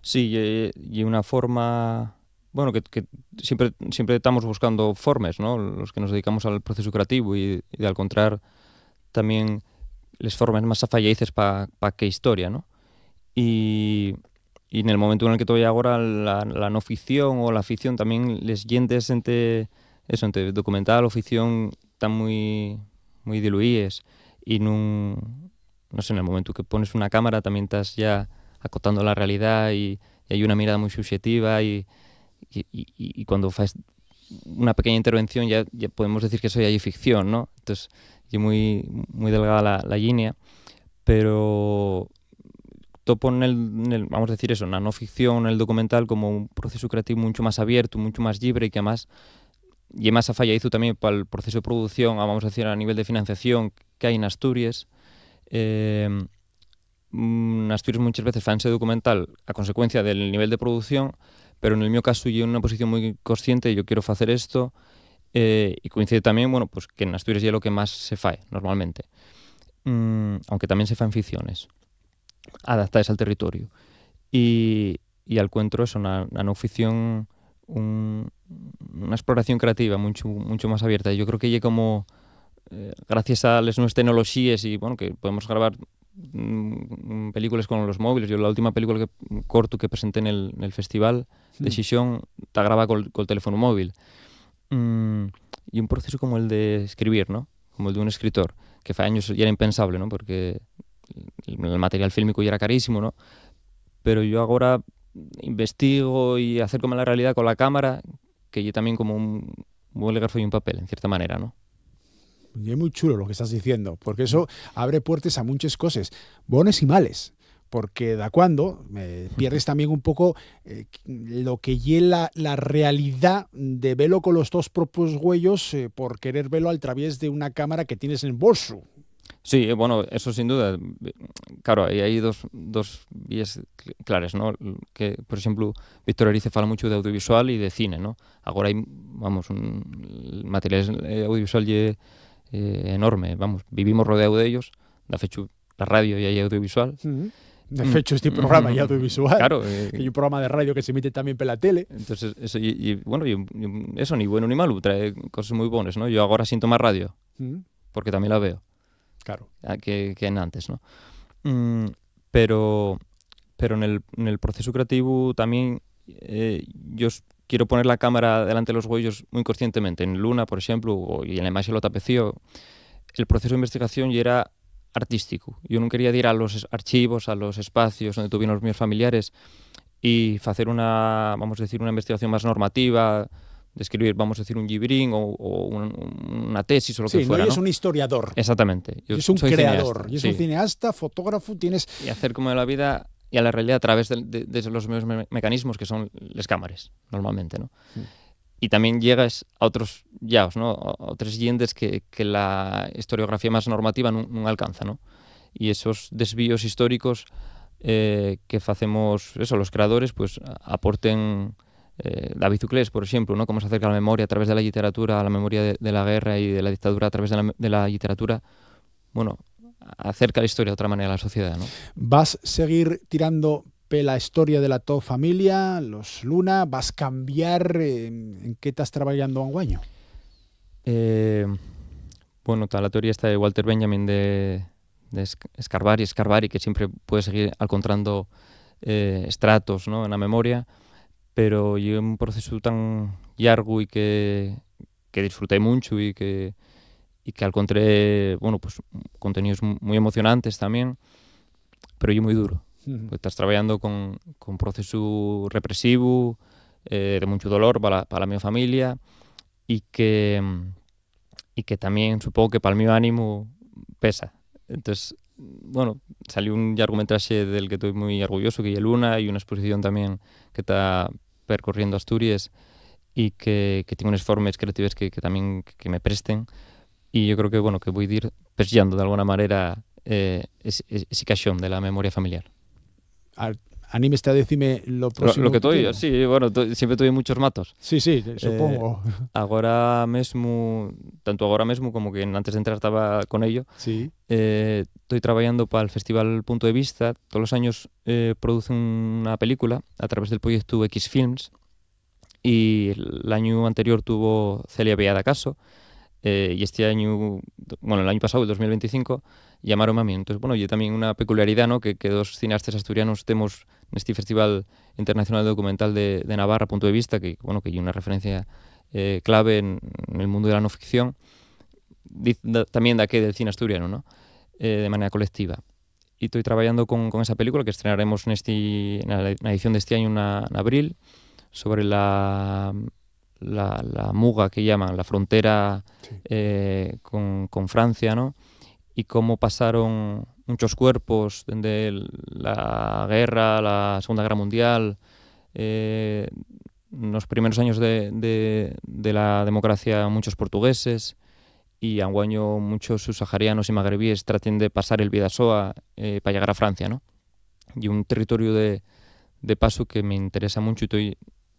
Sí, y una forma... Bueno, que siempre estamos buscando formas, ¿no? Los que nos dedicamos al proceso creativo y de encontrar también las formas más afallaces para qué historia, ¿no? Y en el momento en el que estoy ahora, la no ficción o la ficción también les yentes entre documental o ficción están muy diluidas y no sé, en el momento que pones una cámara también estás ya acotando la realidad y hay una mirada muy subjetiva y cuando haces una pequeña intervención ya podemos decir que eso ya hay ficción, ¿no? Entonces, es muy delgada la línea, pero topo vamos a decir eso, en la no ficción, en el documental, como un proceso creativo mucho más abierto, mucho más libre y que además y más afallaizo también para el proceso de producción, vamos a decir, a nivel de financiación que hay en Asturias. En Asturias muchas veces fanse documental a consecuencia del nivel de producción, pero en el mío caso yo en una posición muy consciente, yo quiero hacer esto, y coincide también, bueno, pues que en Asturias ya es lo que más se fae normalmente, aunque también se faen ficciones adaptadas al territorio y al encuentro eso, una no ficción, una exploración creativa mucho más abierta. Yo creo que ya como gracias a las nuevas tecnologías y bueno, que podemos grabar películas con los móviles. Yo la última película corto que presenté en el festival de Xixón está grabada con el teléfono móvil. Y un proceso como el de escribir, ¿no? Como el de un escritor, que hace años ya era impensable, ¿no? Porque el material fílmico ya era carísimo, ¿no? Pero yo ahora investigo y acerco a la realidad con la cámara, que yo también como un bolígrafo y un papel, en cierta manera, ¿no? Y es muy chulo lo que estás diciendo, porque eso abre puertas a muchas cosas, bones y males, porque da cuando pierdes también un poco lo que lleva la realidad de verlo con los dos propios huellos por querer verlo a través de una cámara que tienes en el bolso. Sí, bueno, eso sin duda. Claro, hay dos vías claras, ¿no? Que, por ejemplo, Víctor Erice fala mucho de audiovisual y de cine, ¿no? Ahora hay, vamos, el material audiovisual enorme, vamos, vivimos rodeados de ellos, de hecho la radio ya hay audiovisual. De hecho, este programa ya audiovisual. Claro. Hay un programa de radio que se emite también por la tele. Entonces, eso, bueno, eso ni bueno ni malo, trae cosas muy buenas, ¿no? Yo ahora siento más radio, porque también la veo. Claro. Que en antes, ¿no? Pero en el proceso creativo también yo quiero poner la cámara delante de los huellos muy conscientemente. En Luna, por ejemplo, y en la imagen lo tapecío, el proceso de investigación ya era artístico. Yo no quería ir a los archivos, a los espacios donde tuvieron los míos familiares y hacer una investigación más normativa, de escribir, vamos a decir, un librín o una tesis o lo que fuera. Sí, no es un historiador. Exactamente. Yo es un creador, cineasta, es un cineasta, fotógrafo, tienes... Y hacer como de la vida y a la realidad a través de los mismos mecanismos que son las cámaras, normalmente, ¿no? Y también llegas a otros yaos, ¿no? A otros yentes que la historiografía más normativa no alcanza, ¿no? Y esos desvíos históricos que hacemos, eso, los creadores, pues aporten... David Uclés, por ejemplo, ¿no? Cómo se acerca a la memoria a través de la literatura, a la memoria de la guerra y de la dictadura a través de la literatura, bueno, acerca la historia de otra manera a la sociedad, ¿no? ¿Vas a seguir tirando la historia de la to familia, los Luna? ¿Vas a cambiar en qué estás trabajando en guaño? Bueno, está la teoría esta de Walter Benjamin de escarbar, que siempre puede seguir encontrando estratos, ¿no? En la memoria, pero yo un proceso tan largo y que disfruté mucho y que encontré, bueno, pues contenidos muy emocionantes también, pero yo muy duro. Porque estás trabajando con proceso represivo, de mucho dolor para la mi familia y que y que también supongo que para el mío ánimo pesa. Entonces, bueno, salió un largometraje del que estoy muy orgulloso, que es Luna, y una exposición también que está percorriendo Asturias y que tiene unas formas creativas que también que me presten, y yo creo que, bueno, que voy a ir pescando de alguna manera ese cachón de la memoria familiar. Anímeste a decirme lo próximo. Lo que estoy, tiene. sí, bueno, siempre tuve muchos matos. Sí, supongo. Agora mesmo, tanto agora mesmo como que antes de entrar estaba con ello. Sí. Estoy trabajando para el Festival Punto de Vista. Todos los años producen una película a través del proyecto X Films, y el año anterior tuvo Celia Beada Caso, y este año, bueno, el año pasado, el 2025, llamaron a mí. Entonces, bueno, y también una peculiaridad, ¿no? que dos cineastas asturianos temos neste Festival Internacional de Documental de Navarra, Punto de Vista, que, bueno, que hay una referencia clave en el mundo de la no ficción, también de aquí del cine asturiano, ¿no? De manera colectiva. Y estoy trabajando con esa película que estrenaremos en la edición de este año en abril, sobre la muga que llaman, la frontera con Francia, ¿no? Y cómo pasaron muchos cuerpos desde la guerra, la Segunda Guerra Mundial, en los primeros años de la democracia, muchos portugueses, y anguaño muchos subsaharianos y magrebíes traten de pasar el Bidasoa para llegar a Francia, ¿no? Y un territorio de paso que me interesa mucho, y estoy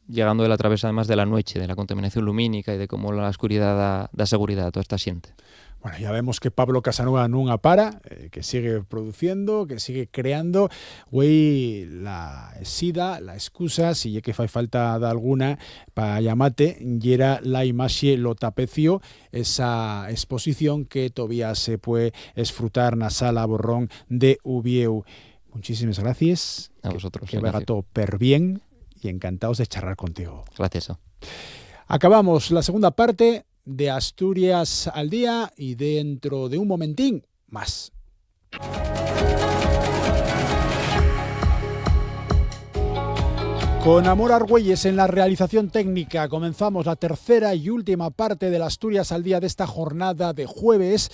llegando a través además de la noche, de la contaminación lumínica y de cómo la oscuridad da seguridad a toda esta xente. Bueno, ya vemos que Pablo Casanova nunca para, que sigue produciendo, que sigue creando. Güey, la sida, la excusa, si ya que fai falta de alguna, para llamate, y era la imaxe lo tapecio, esa exposición que todavía se puede disfrutar en la sala Borrón de Ubieu. Muchísimas gracias. A vosotros. Que vaya todo per bien, y encantados de charlar contigo. Gracias. Acabamos la segunda parte de Asturias al Día, y dentro de un momentín más. Con Amor Argüelles en la realización técnica, comenzamos la tercera y última parte del Asturias al Día de esta jornada de jueves,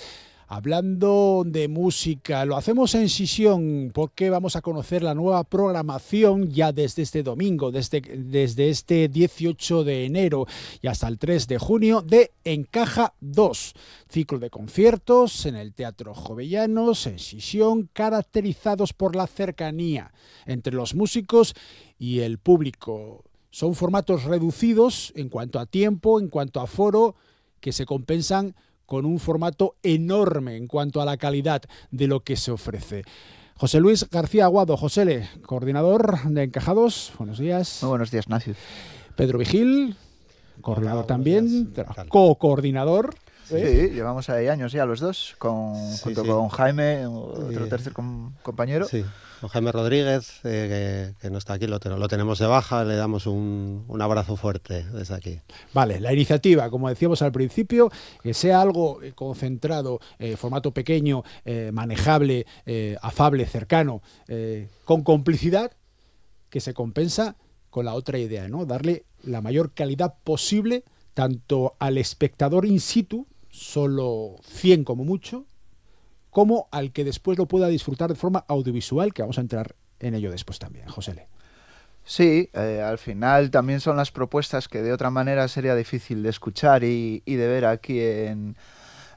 hablando de música. Lo hacemos en sesión porque vamos a conocer la nueva programación ya desde este domingo, desde este 18 de enero y hasta el 3 de junio de Encaja 2. Ciclo de conciertos en el Teatro Jovellanos, en sesión, caracterizados por la cercanía entre los músicos y el público. Son formatos reducidos en cuanto a tiempo, en cuanto a aforo, que se compensan con un formato enorme en cuanto a la calidad de lo que se ofrece. José Luis García Aguado, Josele, coordinador de Encajados. Buenos días. Muy buenos días, Nacio. Pedro Vigil, coordinador también, co-coordinador. Sí, llevamos ahí años ya los dos, junto con Jaime, otro tercer compañero. Sí, con Jaime Rodríguez, que no está aquí, lo tenemos de baja, le damos un abrazo fuerte desde aquí. Vale, la iniciativa, como decíamos al principio, que sea algo concentrado, formato pequeño, manejable, afable, cercano, con complicidad, que se compensa con la otra idea, ¿no? Darle la mayor calidad posible tanto al espectador in situ, solo 100 como mucho, como al que después lo pueda disfrutar de forma audiovisual, que vamos a entrar en ello después también, José. Sí, al final también son las propuestas que de otra manera sería difícil de escuchar y de ver aquí en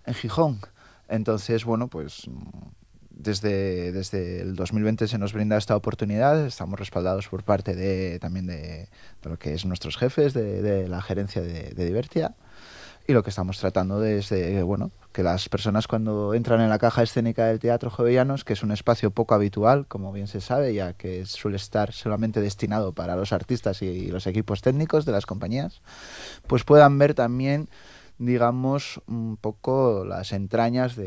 Gijón. Entonces, bueno, pues desde el 2020 se nos brinda esta oportunidad, estamos respaldados por parte también de lo que es nuestros jefes, de la gerencia de Divertia. Y lo que estamos tratando es que las personas cuando entran en la caja escénica del Teatro Jovellanos, que es un espacio poco habitual, como bien se sabe, ya que suele estar solamente destinado para los artistas y los equipos técnicos de las compañías, pues puedan ver también, digamos, un poco las entrañas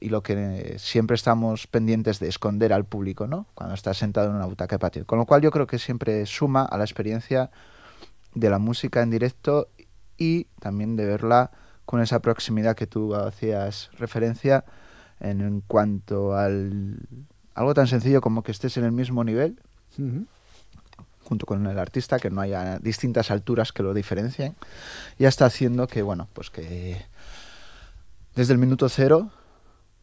y lo que siempre estamos pendientes de esconder al público, ¿no? Cuando está sentado en una butaca de patio. Con lo cual yo creo que siempre suma a la experiencia de la música en directo y también de verla con esa proximidad que tú hacías referencia en cuanto al algo tan sencillo como que estés en el mismo nivel, junto con el artista, que no haya distintas alturas que lo diferencien, ya está haciendo que, bueno, pues que desde el minuto cero,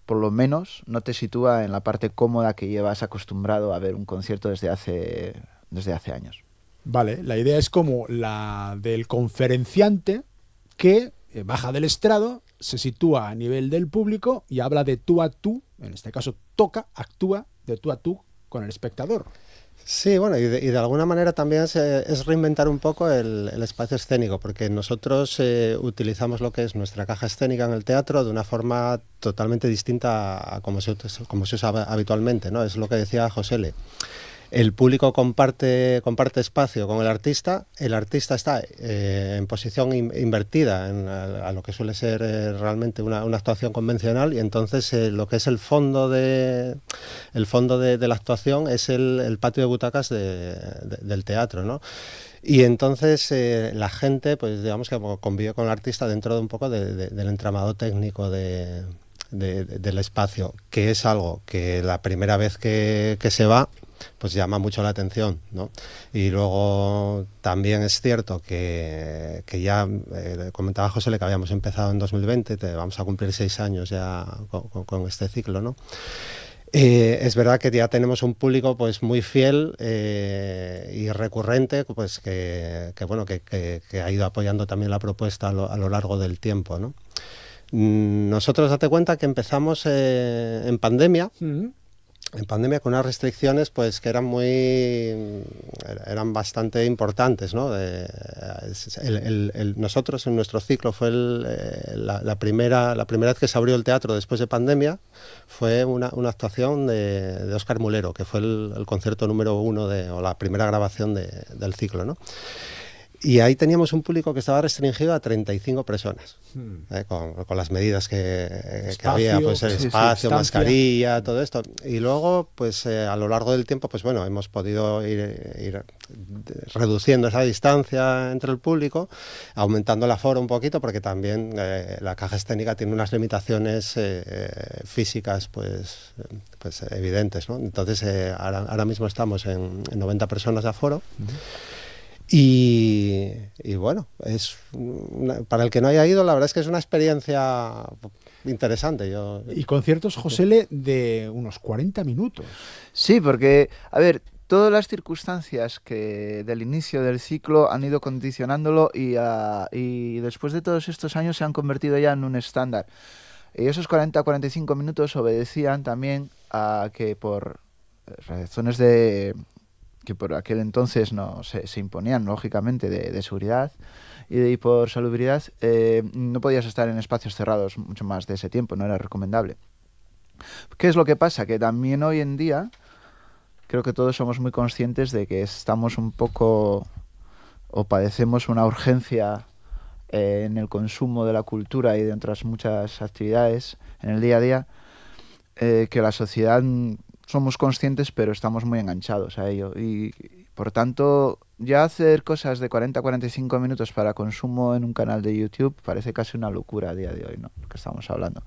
por lo menos, no te sitúa en la parte cómoda que llevas acostumbrado a ver un concierto desde hace años. Vale, la idea es como la del conferenciante que baja del estrado, se sitúa a nivel del público y habla de tú a tú, en este caso actúa de tú a tú con el espectador. Sí, bueno, y de alguna manera también es reinventar un poco el espacio escénico, porque nosotros utilizamos lo que es nuestra caja escénica en el teatro de una forma totalmente distinta a como se usa habitualmente, ¿no? Es lo que decía Josele. El público comparte espacio con el artista está en posición invertida a lo que suele ser realmente una actuación convencional, y entonces lo que es el fondo de la actuación es el patio de butacas del teatro, ¿no? Y entonces la gente, pues digamos que convive con el artista dentro de un poco del entramado técnico del espacio, que es algo que la primera vez que se va, pues llama mucho la atención, ¿no? Y luego también es cierto que ya comentaba José que habíamos empezado en 2020, vamos a cumplir 6 años ya con este ciclo, ¿no? Es verdad que ya tenemos un público pues muy fiel y recurrente, pues que ha ido apoyando también la propuesta a lo largo del tiempo, ¿no? Nosotros, date cuenta que empezamos en pandemia. En pandemia con unas restricciones pues que eran bastante importantes, ¿no? Nosotros en nuestro ciclo fue la primera vez que se abrió el teatro después de pandemia, fue una actuación de Óscar Mulero, que fue el concierto número 1 o la primera grabación del ciclo, ¿no? Y ahí teníamos un público que estaba restringido a 35 personas, con las medidas que había, pues el espacio, mascarilla, todo esto. Y luego, pues a lo largo del tiempo, pues bueno, hemos podido ir reduciendo esa distancia entre el público, aumentando el aforo un poquito, porque también la caja escénica tiene unas limitaciones físicas, pues evidentes, ¿no? Entonces, ahora mismo estamos en 90 personas de aforo. Y bueno, para el que no haya ido, la verdad es que es una experiencia interesante. Y conciertos, Josele, de unos 40 minutos. Sí, porque, a ver, todas las circunstancias que del inicio del ciclo han ido condicionándolo y después de todos estos años se han convertido ya en un estándar. Y esos 40-45 minutos obedecían también a que por razones que por aquel entonces no se imponían, lógicamente, de seguridad y por salubridad, no podías estar en espacios cerrados mucho más de ese tiempo, no era recomendable. ¿Qué es lo que pasa? Que también hoy en día creo que todos somos muy conscientes de que estamos un poco o padecemos una urgencia en el consumo de la cultura y de otras muchas actividades en el día a día, que la sociedad somos conscientes, pero estamos muy enganchados a ello. Y por tanto, ya hacer cosas de 40-45 minutos para consumo en un canal de YouTube parece casi una locura a día de hoy, ¿no? Lo que estamos hablando.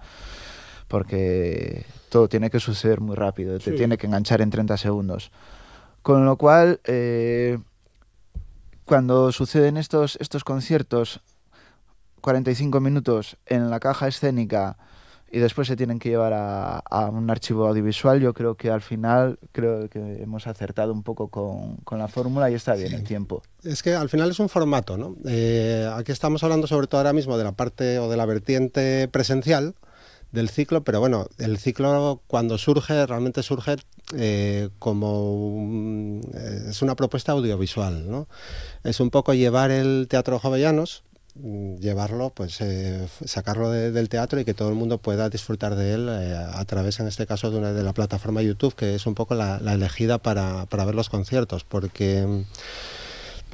Porque todo tiene que suceder muy rápido, te tiene que enganchar en 30 segundos. Con lo cual, cuando suceden estos conciertos, 45 minutos en la caja escénica, y después se tienen que llevar a un archivo audiovisual, yo creo que al final hemos acertado un poco con la fórmula y está bien el tiempo. Es que al final es un formato, ¿no? Aquí estamos hablando sobre todo ahora mismo de la parte o de la vertiente presencial del ciclo, pero bueno, el ciclo cuando realmente surge como es una propuesta audiovisual, ¿no? Es un poco llevar el teatro Jovellanos, llevarlo, pues sacarlo del teatro y que todo el mundo pueda disfrutar de él a través, en este caso, de la plataforma YouTube, que es un poco la elegida para ver los conciertos, porque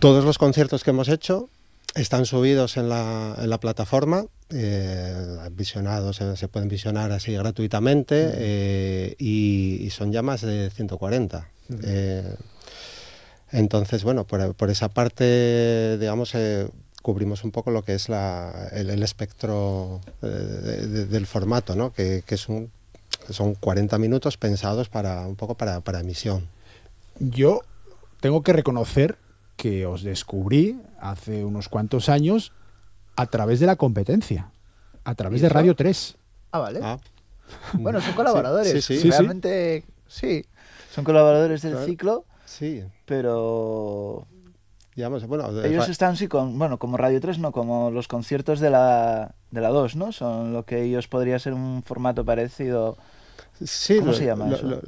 todos los conciertos que hemos hecho están subidos en la plataforma, visionados, se pueden visionar así gratuitamente, y son ya más de 140. Entonces, bueno, por esa parte, digamos, cubrimos un poco lo que es el espectro del formato, ¿no? Que son 40 minutos pensados un poco para emisión. Yo tengo que reconocer que os descubrí hace unos cuantos años a través de la competencia. A través de Radio 3. Ah, vale. Ah. Bueno, son colaboradores. Sí. Realmente, sí. Son colaboradores del Claro. ciclo, Sí. pero Digamos, bueno, ellos están, sí, como Radio 3, no, como los conciertos de la 2, ¿no? Son lo que ellos podría ser un formato parecido. sí, ¿Cómo se llama eso?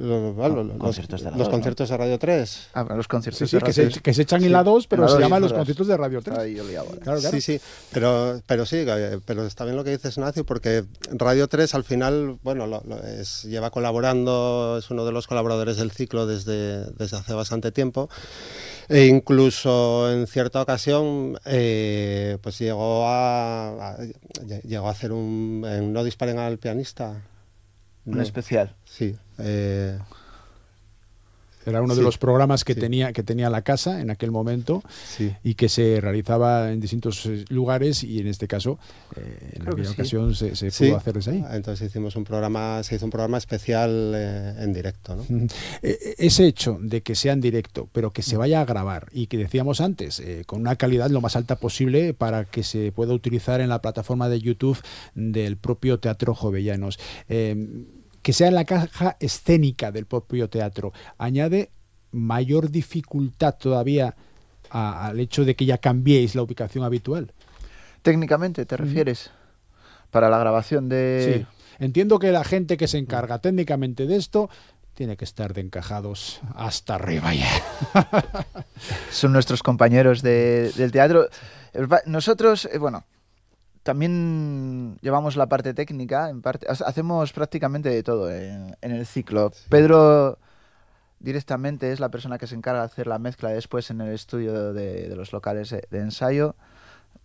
Conciertos de la los 2, conciertos de Radio 3. Ah, los conciertos Sí, de que Radio se echan en la 2, pero En la se 2, llaman los verdad. conciertos de Radio 3. Ahí yo liaba. Claro. Sí, pero sí, pero está bien lo que dices, Ignacio, porque Radio 3 al final, bueno, lleva colaborando, es uno de los colaboradores del ciclo desde hace bastante tiempo, e incluso en cierta ocasión pues llegó a hacer en No disparen al pianista. Un No, especial. sí. Era uno de Sí, los programas que sí. tenía la casa en aquel momento Sí. y que se realizaba en distintos lugares y en este caso, en Creo que aquella sí. ocasión se Sí. pudo hacer desde ahí. Entonces se hizo un programa especial en directo, ¿no? Ese hecho de que sea en directo, pero que se vaya a grabar y que decíamos antes, con una calidad lo más alta posible para que se pueda utilizar en la plataforma de YouTube del propio Teatro Jovellanos. Que sea en la caja escénica del propio teatro, añade mayor dificultad todavía al hecho de que ya cambiéis la ubicación habitual. Técnicamente, ¿te refieres? Para la grabación de... Sí. Entiendo que la gente que se encarga técnicamente de esto tiene que estar de encajados hasta arriba ya. Son nuestros compañeros del teatro. Nosotros, bueno, también llevamos la parte técnica, en parte, hacemos prácticamente de todo en el ciclo. Sí. Pedro directamente es la persona que se encarga de hacer la mezcla después en el estudio de los locales de ensayo,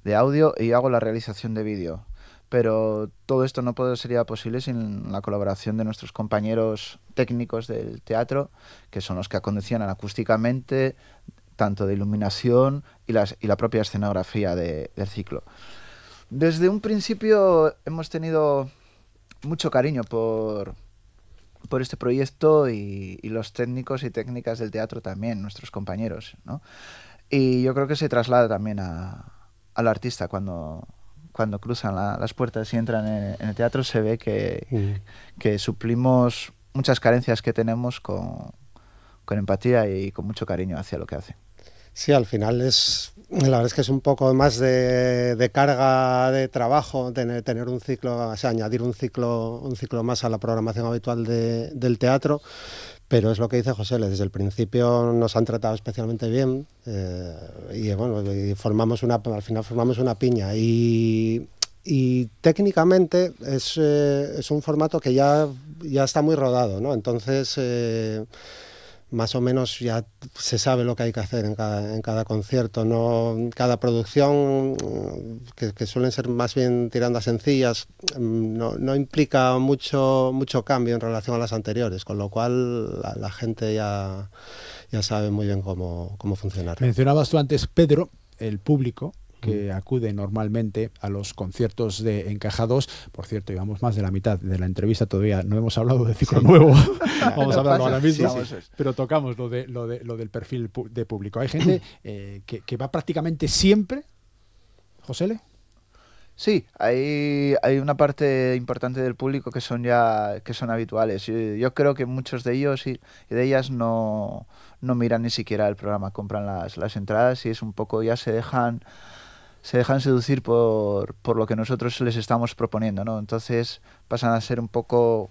de audio, y yo hago la realización de vídeo. Pero todo esto no sería posible sin la colaboración de nuestros compañeros técnicos del teatro, que son los que acondicionan acústicamente, tanto de iluminación y la propia escenografía del ciclo. Desde un principio hemos tenido mucho cariño por este proyecto y los técnicos y técnicas del teatro también, nuestros compañeros, ¿no? Y yo creo que se traslada también al artista cuando cruzan las puertas y entran en el teatro, se ve que suplimos muchas carencias que tenemos con empatía y con mucho cariño hacia lo que hace. Sí, al final la verdad es que es un poco más de carga de trabajo tener un ciclo, o sea, añadir un ciclo más a la programación habitual del teatro, pero es lo que dice José, desde el principio nos han tratado especialmente bien y bueno, y al final formamos una piña y técnicamente es un formato que ya está muy rodado, ¿no? Entonces más o menos ya se sabe lo que hay que hacer en cada concierto, ¿no? Cada producción, que suelen ser más bien tirando a sencillas, no implica mucho cambio en relación a las anteriores, con lo cual la gente ya sabe muy bien cómo funcionar. Mencionabas tú antes, Pedro, el público que acude normalmente a los conciertos de Encajados. Por cierto, llevamos más de la mitad de la entrevista, todavía no hemos hablado de ciclo nuevo. Vamos a hablarlo ahora mismo, pero tocamos lo del perfil de público. Hay gente que va prácticamente siempre, Josele. Sí, hay una parte importante del público que son habituales. Yo creo que muchos de ellos y de ellas no miran ni siquiera el programa, compran las entradas y es un poco, ya se dejan seducir por lo que nosotros les estamos proponiendo, ¿no? Entonces pasan a ser un poco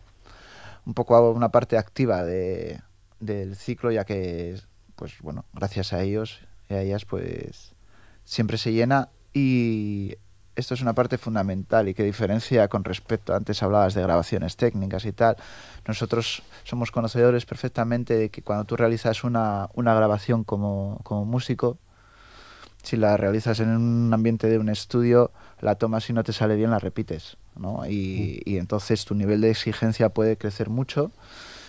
una parte activa del ciclo, ya que, pues bueno, gracias a ellos y a ellas, pues siempre se llena, y esto es una parte fundamental y que diferencia con respecto, antes hablabas de grabaciones técnicas y tal. Nosotros somos conocedores perfectamente de que cuando tú realizas una grabación como músico, si la realizas en un ambiente de un estudio, la tomas y no te sale bien, la repites, ¿no? Y entonces tu nivel de exigencia puede crecer mucho.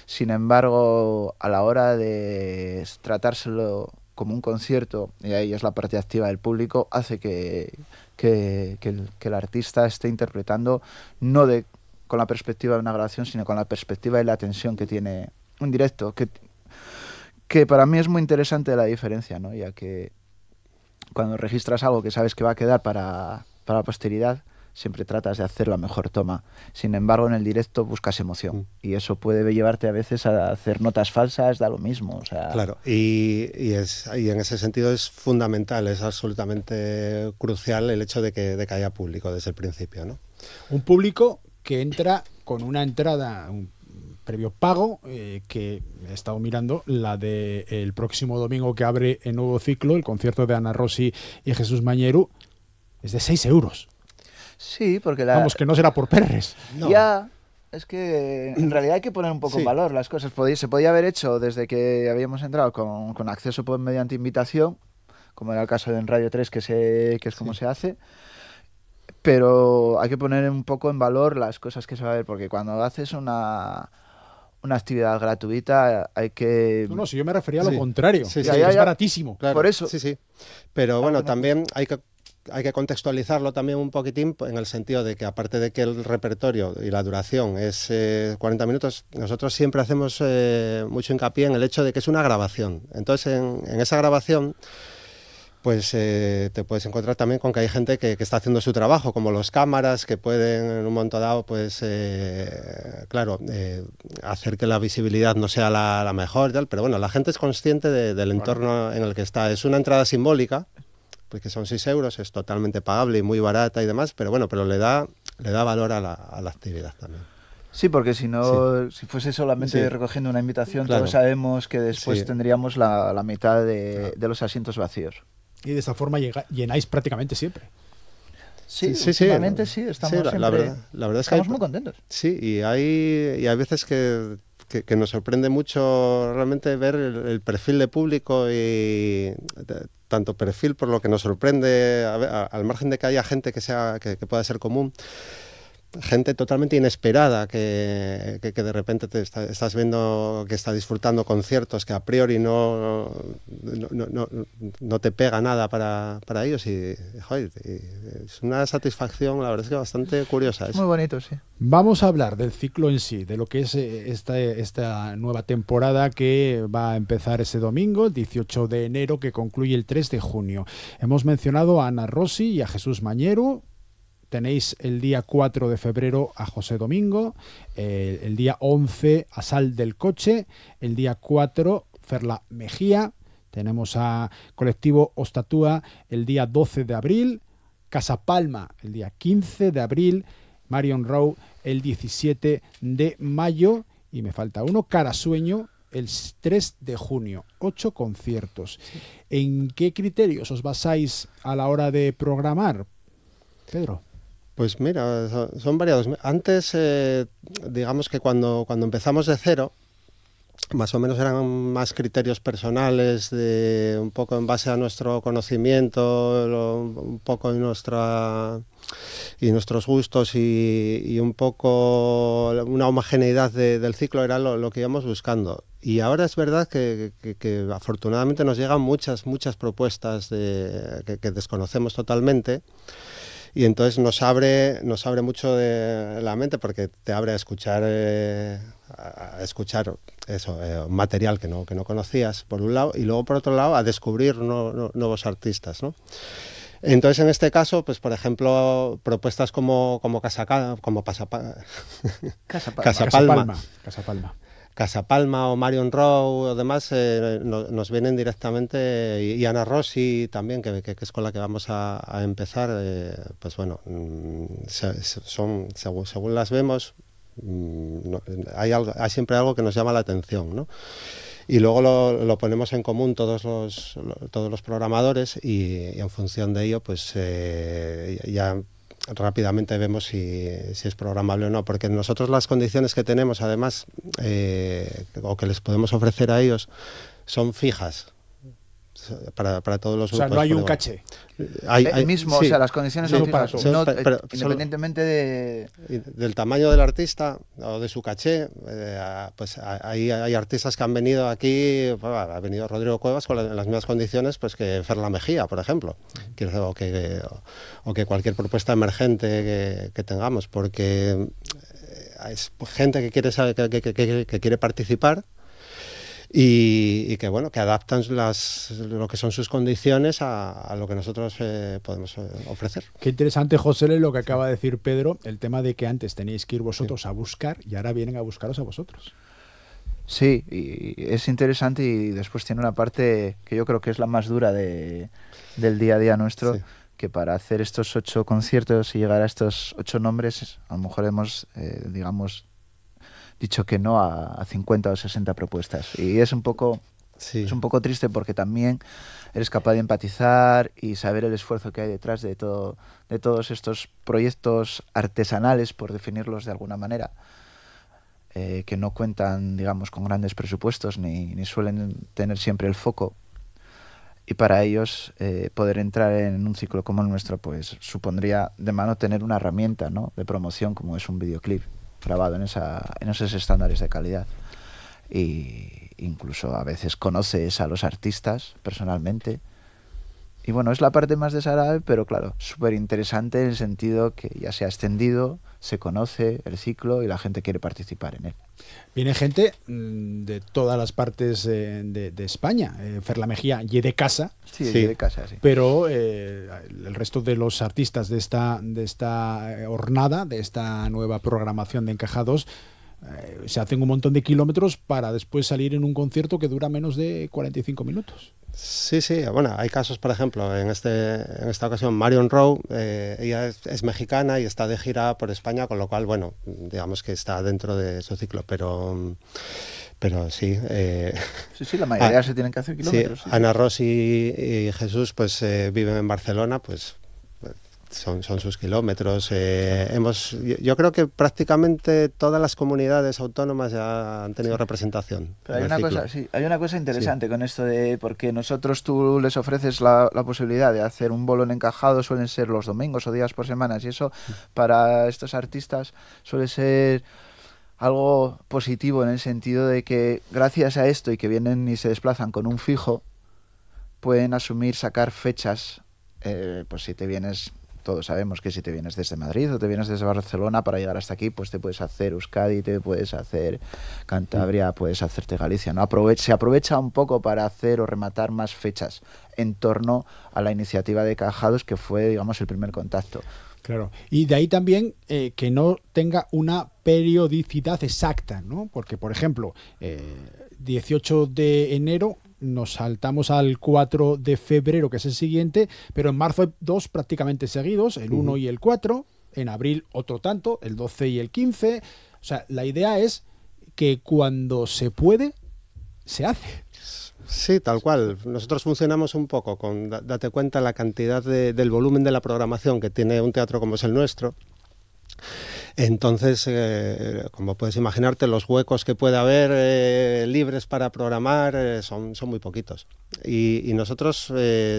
Sin embargo, a la hora de tratárselo como un concierto, y ahí es la parte activa del público, hace que el artista esté interpretando no con la perspectiva de una grabación, sino con la perspectiva y la tensión que tiene un directo, que para mí es muy interesante la diferencia, ¿no? Ya que cuando registras algo que sabes que va a quedar para la posteridad, siempre tratas de hacer la mejor toma. Sin embargo, en el directo buscas emoción y eso puede llevarte a veces a hacer notas falsas, da lo mismo. O sea... Claro, y en ese sentido es fundamental, es absolutamente crucial el hecho de que haya público desde el principio, ¿no? Un público que entra con una entrada, un previo pago, que he estado mirando, la del próximo domingo que abre el nuevo ciclo, el concierto de Ana Rossi y Jesús Mañeru, es de 6 euros. Sí, porque Vamos, que no será por perres. No. Ya, es que en realidad hay que poner un poco en valor las cosas. Se podía haber hecho desde que habíamos entrado con acceso mediante invitación, como era el caso de en Radio 3, que es como se hace. Pero hay que poner un poco en valor las cosas que se va a ver, porque cuando haces una actividad gratuita hay que... No, si yo me refería a lo contrario, es baratísimo. Claro, por eso. Sí. Pero bueno, también hay que contextualizarlo también un poquitín en el sentido de que aparte de que el repertorio y la duración es 40 minutos, nosotros siempre hacemos mucho hincapié en el hecho de que es una grabación. Entonces en esa grabación pues te puedes encontrar también con que hay gente que está haciendo su trabajo, como los cámaras, que pueden en un momento dado, pues hacer que la visibilidad no sea la mejor y tal, pero bueno, la gente es consciente del entorno en el que está. Es una entrada simbólica, porque son 6 euros, es totalmente pagable y muy barata y demás, pero bueno, pero le da valor a la actividad también. Sí, porque si no, si fuese solamente recogiendo una invitación, todos sabemos que después tendríamos la mitad de los asientos vacíos. Y de esta forma llenáis prácticamente siempre. Sí, últimamente sí, estamos la verdad es estamos que muy contentos. Sí, y hay veces que nos sorprende mucho realmente ver el perfil de público y tanto perfil por lo que nos sorprende, al margen de que haya gente que pueda ser común, gente totalmente inesperada que de repente estás viendo que está disfrutando conciertos que a priori no te pega nada para ellos y, joder, es una satisfacción, la verdad es que bastante curiosa. Muy bonito, sí. Vamos a hablar del ciclo en sí, de lo que es esta nueva temporada que va a empezar ese domingo, el 18 de enero, que concluye el 3 de junio. Hemos mencionado a Ana Rossi y a Jesús Mañeru. Tenéis el día 4 de febrero a José Domingo, el día 11 a Sal del Coche, el día 4 Ferla Mejía, tenemos a Colectivo Ostatúa el día 12 de abril, Casa Palma el día 15 de abril, Marion Row el 17 de mayo y me falta uno, Carasueño el 3 de junio, 8 conciertos. ¿En qué criterios os basáis a la hora de programar, Pedro? Pues mira, son variados. Antes, digamos que cuando empezamos de cero, más o menos eran más criterios personales, un poco en base a nuestro conocimiento, un poco en nuestros gustos y un poco una homogeneidad del ciclo era lo que íbamos buscando. Y ahora es verdad que afortunadamente nos llegan muchas propuestas que desconocemos totalmente. Y entonces nos abre mucho de la mente porque te abre a escuchar material que no conocías por un lado y luego por otro lado a descubrir nuevos artistas, ¿no? Entonces en este caso, pues por ejemplo, propuestas como Casa Palma o Marion Row o demás nos vienen directamente y Ana Rossi también, que es con la que vamos a empezar, pues bueno, según las vemos, hay siempre algo que nos llama la atención, ¿no? Y luego lo ponemos en común todos los programadores y en función de ello pues ya rápidamente vemos si es programable o no, porque nosotros las condiciones que tenemos además o que les podemos ofrecer a ellos son fijas para todos los grupos. O sea, no hay un caché. El mismo, sí, o sea, las condiciones sí, son fijas, pero independientemente del tamaño del artista o de su caché. Pues hay artistas que han venido aquí, ha venido Rodrigo Cuevas con las mismas condiciones pues que Ferla Mejía, por ejemplo, o que cualquier propuesta emergente que tengamos, porque es gente que quiere participar. y que bueno, que adaptan lo que son sus condiciones a lo que nosotros podemos ofrecer. Qué interesante, José, lo que acaba de decir Pedro, el tema de que antes teníais que ir vosotros a buscar y ahora vienen a buscaros a vosotros. Sí, y es interesante, y después tiene una parte que yo creo que es la más dura del día a día nuestro, que para hacer estos 8 conciertos y llegar a estos 8 nombres, a lo mejor hemos, digamos, dicho que no a 50 o 60 propuestas. Y es un poco triste, porque también eres capaz de empatizar y saber el esfuerzo que hay detrás de todos estos proyectos artesanales, por definirlos de alguna manera. Que no cuentan, digamos, con grandes presupuestos ni suelen tener siempre el foco. Y para ellos poder entrar en un ciclo como el nuestro, pues supondría de mano tener una herramienta, ¿no?, de promoción, como es un videoclip grabado en esos estándares de calidad. Y incluso a veces conoces a los artistas personalmente. Y bueno, es la parte más desagradable, pero claro, súper interesante en el sentido que ya se ha extendido, se conoce el ciclo y la gente quiere participar en él. Viene gente de todas las partes de España. Ferla Mejía y de casa. Sí, de casa, sí. Pero el resto de los artistas de esta hornada, de esta nueva programación de Encajados, se hacen un montón de kilómetros para después salir en un concierto que dura menos de 45 minutos. Sí, bueno, hay casos, por ejemplo, en esta ocasión Marion Rowe, ella es mexicana y está de gira por España, con lo cual, bueno, digamos que está dentro de su ciclo, pero sí. Sí, la mayoría se tienen que hacer kilómetros. Sí. Ana Ros y Jesús pues viven en Barcelona, pues son sus kilómetros. Yo creo que prácticamente todas las comunidades autónomas ya han tenido representación. Pero hay una cosa interesante con esto de, porque tú les ofreces la posibilidad de hacer un bolo en Encajado, suelen ser los domingos o días por semana, y eso para estos artistas suele ser algo positivo, en el sentido de que gracias a esto y que vienen y se desplazan con un fijo, pueden asumir sacar fechas, pues si te vienes... Todos sabemos que si te vienes desde Madrid o te vienes desde Barcelona para llegar hasta aquí, pues te puedes hacer Euskadi, te puedes hacer Cantabria, puedes hacerte Galicia, ¿no? Se aprovecha un poco para hacer o rematar más fechas en torno a la iniciativa de Encajados, que fue, digamos, el primer contacto. Claro, y de ahí también que no tenga una periodicidad exacta, ¿no? Porque, por ejemplo, 18 de enero... nos saltamos al 4 de febrero, que es el siguiente, pero en marzo hay 2 prácticamente seguidos, el 1 y el 4, en abril otro tanto, el 12 y el 15. O sea, la idea es que cuando se puede, se hace. Sí, tal cual. Nosotros funcionamos un poco con, date cuenta, la cantidad del volumen de la programación que tiene un teatro como es el nuestro. Entonces, como puedes imaginarte, los huecos que puede haber libres para programar son muy poquitos. Y nosotros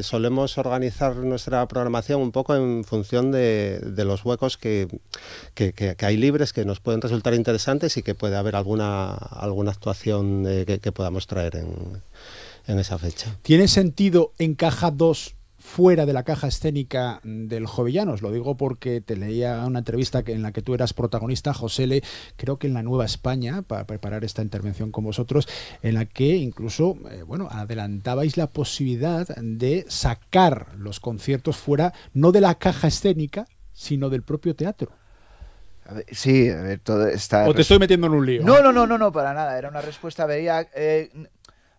solemos organizar nuestra programación un poco en función de los huecos que hay libres, que nos pueden resultar interesantes y que puede haber alguna actuación que podamos traer en esa fecha. ¿Tiene sentido Encajados fuera de la caja escénica del Jovellanos? Lo digo porque te leía una entrevista en la que tú eras protagonista, José, creo que en La Nueva España, para preparar esta intervención con vosotros, en la que incluso adelantabais la posibilidad de sacar los conciertos fuera, no de la caja escénica, sino del propio teatro. Sí, a ver, todo está... ¿O te estoy metiendo en un lío? No, para nada. Era una respuesta, veía...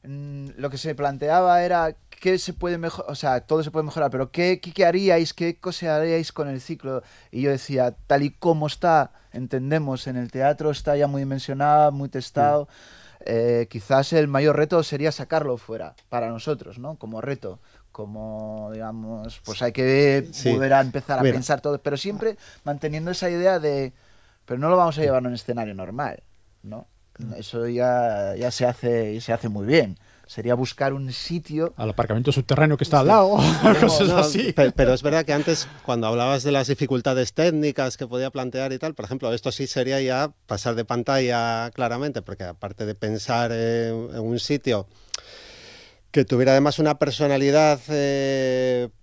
lo que se planteaba era qué se puede mejorar, o sea, todo se puede mejorar, pero qué haríais, qué cosa haríais con el ciclo. Y yo decía, tal y como está, entendemos, en el teatro está ya muy dimensionado, muy testado. Quizás el mayor reto sería sacarlo fuera, para nosotros, ¿no? Como reto, como, digamos, pues hay que volver a empezar a pensar todo, pero siempre manteniendo esa idea de, pero no lo vamos a llevar a un escenario normal, ¿no? Eso ya se hace muy bien. Sería buscar un sitio... Al aparcamiento subterráneo que está al lado. Cosas así. Pero es verdad que antes, cuando hablabas de las dificultades técnicas que podía plantear y tal, por ejemplo, esto sí sería ya pasar de pantalla claramente, porque aparte de pensar en un sitio que tuviera además una personalidad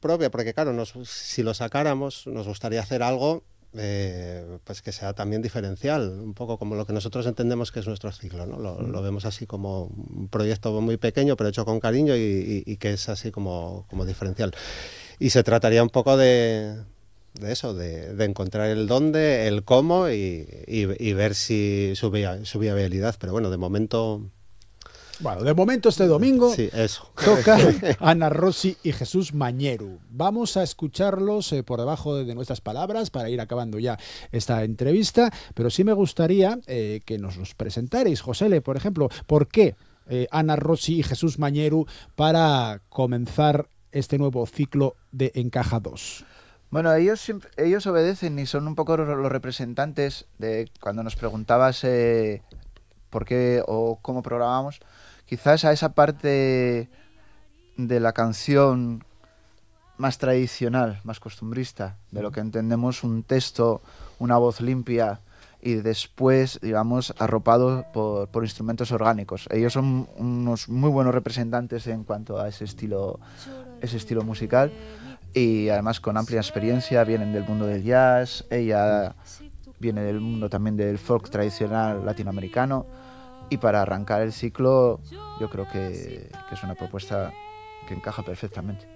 propia, porque claro, si lo sacáramos, nos gustaría hacer algo pues que sea también diferencial, un poco como lo que nosotros entendemos que es nuestro ciclo, ¿no? Lo vemos así como un proyecto muy pequeño, pero hecho con cariño y que es así como diferencial. Y se trataría un poco de eso, de encontrar el dónde, el cómo y ver si su viabilidad. Pero bueno, de momento... Bueno, de momento este domingo sí, eso. toca Ana Rossi y Jesús Mañeru. Vamos a escucharlos por debajo de nuestras palabras para ir acabando ya esta entrevista, pero sí me gustaría que nos los presentarais. Josele, por ejemplo, ¿por qué Ana Rossi y Jesús Mañeru para comenzar este nuevo ciclo de Encaja 2? Bueno, ellos obedecen y son un poco los representantes de cuando nos preguntabas por qué o cómo programamos, quizás a esa parte de la canción más tradicional, más costumbrista, de lo que entendemos un texto, una voz limpia y después, digamos, arropado por instrumentos orgánicos. Ellos son unos muy buenos representantes en cuanto a ese estilo musical y además con amplia experiencia, vienen del mundo del jazz, ella viene del mundo también del folk tradicional latinoamericano. Y para arrancar el ciclo, yo creo que es una propuesta que encaja perfectamente.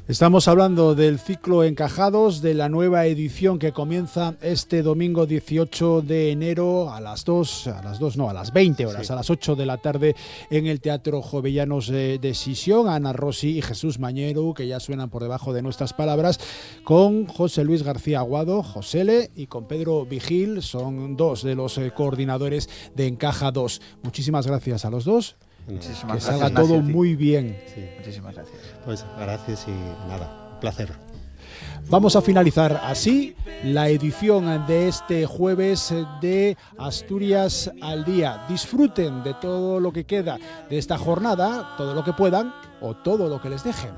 Estamos hablando del ciclo Encajados, de la nueva edición que comienza este domingo 18 de enero a las 20 horas, sí. A las 8 de la tarde en el Teatro Jovellanos de Sisión. Ana Rossi y Jesús Mañeru, que ya suenan por debajo de nuestras palabras, con José Luis García Aguado, Josele, y con Pedro Vigil, son dos de los coordinadores de Encaja 2. Muchísimas gracias a los dos. Muchísimas que salga gracias, todo Nacio, muy bien. Sí, muchísimas gracias. Pues gracias y nada, un placer. Vamos a finalizar así la edición de este jueves de Asturias al Día. Disfruten de todo lo que queda de esta jornada, todo lo que puedan o todo lo que les dejen.